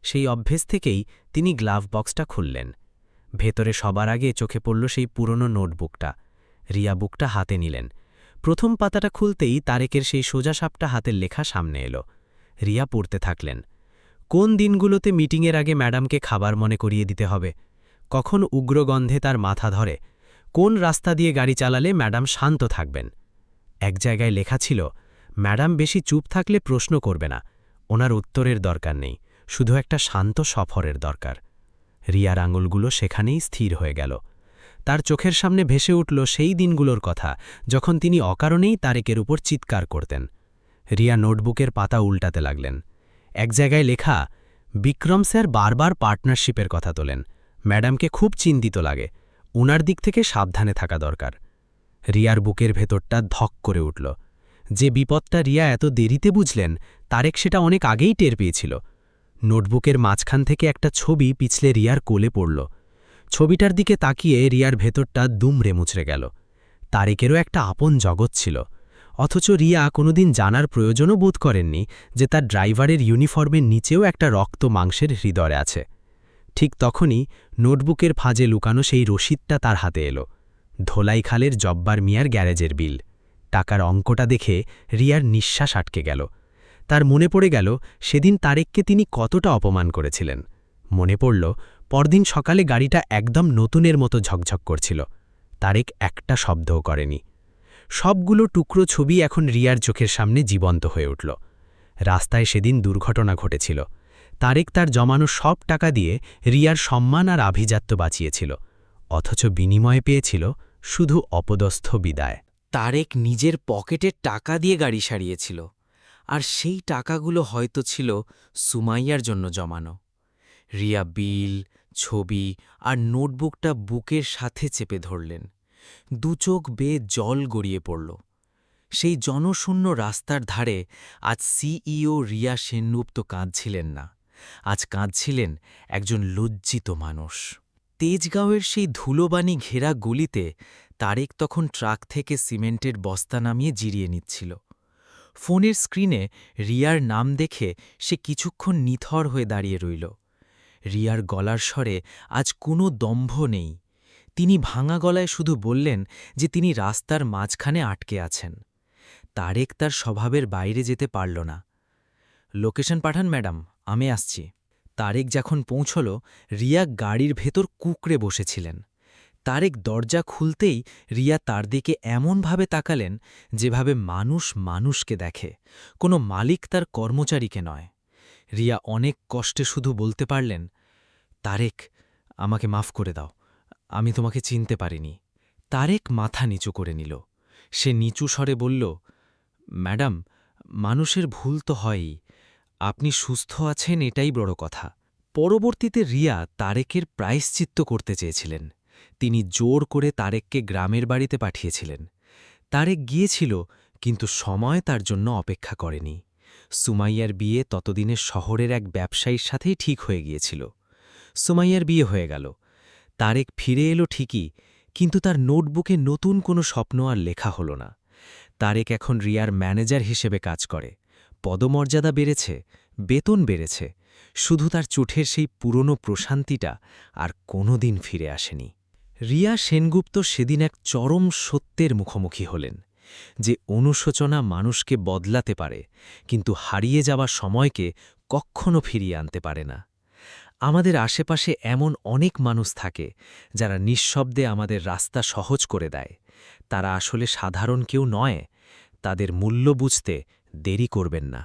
সেই অভ্যেস থেকেই তিনি গ্লাভ বক্সটা খুললেন। ভেতরে সবার আগে চোখে পড়ল সেই পুরনো নোটবুকটা। রিয়া বুকটা হাতে নিলেন। প্রথম পাতাটা খুলতেই তারেকের সেই সোজাসাপটা হাতের লেখা সামনে এলো। রিয়া পড়তে থাকলেন। কোন দিনগুলোতে মিটিংয়ের আগে ম্যাডামকে খাবার মনে করিয়ে দিতে হবে, কখন উগ্রগন্ধে তার মাথা ধরে, কোন রাস্তা দিয়ে গাড়ি চালালে ম্যাডাম শান্ত থাকবেন। এক জায়গায় লেখা ছিল, ম্যাডাম বেশি চুপ থাকলে প্রশ্ন করবে না, ওনার উত্তরের দরকার নেই, শুধু একটা শান্ত সফরের দরকার। রিয়ার আঙুলগুলো সেখানেই স্থির হয়ে গেল। তার চোখের সামনে ভেসে উঠল সেই দিনগুলোর কথা যখন তিনি অকারণেই তারেকের উপর চিৎকার করতেন। রিয়া নোটবুকের পাতা উল্টাতে লাগলেন। এক জায়গায় লেখা, বিক্রম স্যার বারবার পার্টনারশিপের কথা তোলেন, ম্যাডামকে খুব চিন্তিত লাগে, উনার দিক থেকে সাবধানে থাকা দরকার। রিয়ার বুকের ভেতরটা ধক করে উঠল। যে বিপদটা রিয়া এত দেরিতে বুঝলেন, তারেক সেটা অনেক আগেই টের পেয়েছিল। নোটবুকের মাঝখান থেকে একটা ছবি পিছলে রিয়ার কোলে পড়ল। ছবিটার দিকে তাকিয়ে রিয়ার ভেতরটা দুমড়ে মুচড়ে গেল। তারেকেরও একটা আপন জগৎ ছিল, অথচ রিয়া কোনোদিন জানার প্রয়োজনও বোধ করেননি যে তার ড্রাইভারের ইউনিফর্মের নিচেও একটা রক্ত মাংসের হৃদয় আছে। ঠিক তখনই নোটবুকের ফাঁজে লুকানো সেই রসিদটা তার হাতে এলো। ধোলাইখালের জব্বার মিয়ার গ্যারেজের বিল। টাকার অঙ্কটা দেখে রিয়ার নিঃশ্বাস আটকে গেল। তার মনে পড়ে গেল সেদিন তারেককে তিনি কতটা অপমান করেছিলেন। মনে পড়ল পরদিন সকালে গাড়িটা একদম নতুনের মতো ঝকঝক করছিল। তারেক একটা শব্দও করেনি। সবগুলো টুকরো ছবি এখন রিয়ার চোখের সামনে জীবন্ত হয়ে উঠল। রাস্তায় সেদিন দুর্ঘটনা ঘটেছিল। তারেক তার জমানো সব টাকা দিয়ে রিয়ার সম্মান আর আভিজাত্য বাঁচিয়েছিল, অথচ বিনিময়ে পেয়েছিল শুধু অপদস্থ বিদায়। তারেক নিজের পকেটের টাকা দিয়ে গাড়ি সারিয়েছিল, আর সেই টাকাগুলো হয়তো ছিল সুমাইয়ার জন্য জমানো। রিয়া বিল, ছবি আর নোটবুকটা বুকের সাথে চেপে ধরলেন। দুচোখ বেয়ে জল গড়িয়ে পড়ল। সেই জনশূন্য রাস্তার ধারে আজ সিইও রিয়া সেনগুপ্ত কাঁদছিলেন না, আজ কাঁদছিলেন একজন লজ্জিত মানুষ। তেজগাঁওয়ের সেই ধুলোবানি ঘেরা গলিতে তারেক তখন ট্রাক থেকে সিমেন্টের বস্তা নামিয়ে জিরিয়ে নিচ্ছিল। ফোনের স্ক্রিনে রিয়ার নাম দেখে সে কিছুক্ষণ নিথর হয়ে দাঁড়িয়ে রইল। রিয়ার গলার স্বরে আজ কোনো দম্ভ নেই। তিনি ভাঙা গলায় শুধু বললেন যে তিনি রাস্তার মাঝখানে আটকে আছেন। তারেক তার স্বভাবের বাইরে যেতে পারল না। লোকেশন পাঠান ম্যাডাম, আমি আসছি। তারেক যখন পৌঁছল, রিয়া গাড়ির ভেতর কুঁকড়ে বসেছিলেন। তারেক দরজা খুলতেই রিয়া তার দিকে এমনভাবে তাকালেন যেভাবে মানুষ মানুষকে দেখে, কোনো মালিক তার কর্মচারীকে নয়। রিয়া অনেক কষ্টে শুধু বলতে পারলেন, তারেক, আমাকে মাফ করে দাও, আমি তোমাকে চিনতে পারিনি। তারেক মাথা নিচু করে নিল। সে নিচু স্বরে বলল, ম্যাডাম, মানুষের ভুল তো হয়ই। আপনি সুস্থ আছেন এটাই বড় কথা। পরবর্তীতে রিয়া তারেকের প্রায়শ্চিত্ত করতে চেয়েছিলেন। তিনি জোর করে তারেককে গ্রামের বাড়িতে পাঠিয়েছিলেন। তারেক গিয়েছিল, কিন্তু সময় তার জন্য অপেক্ষা করেনি। সুমাইয়ার বিয়ে ততদিনে শহরের এক ব্যবসায়ীর সাথেই ঠিক হয়ে গিয়েছিল। সুমাইয়ার বিয়ে হয়ে গেল। তারেক ফিরে এলো ঠিকই, কিন্তু তার নোটবুকে নতুন কোনো স্বপ্ন আর লেখা হল না। তারেক এখন রিয়ার ম্যানেজার হিসেবে কাজ করে। পদমর্যাদা বেড়েছে, বেতন বেড়েছে, শুধু তার চোখের সেই পুরনো প্রশান্তিটা আর কোনোদিন ফিরে আসেনি। রিয়া সেনগুপ্ত সেদিন এক চরম সত্যের মুখোমুখি হলেন, যে অনুশোচনা মানুষকে বদলাতে পারে, কিন্তু হারিয়ে যাওয়া সময়কে কখনো ফিরিয়ে আনতে পারে না। আমাদের আশেপাশে এমন অনেক মানুষ থাকে যারা নিঃশব্দে আমাদের রাস্তা সহজ করে দেয়। তারা আসলে সাধারণ কেউ নয়। তাদের মূল্য বুঝতে দেরি করবেন না।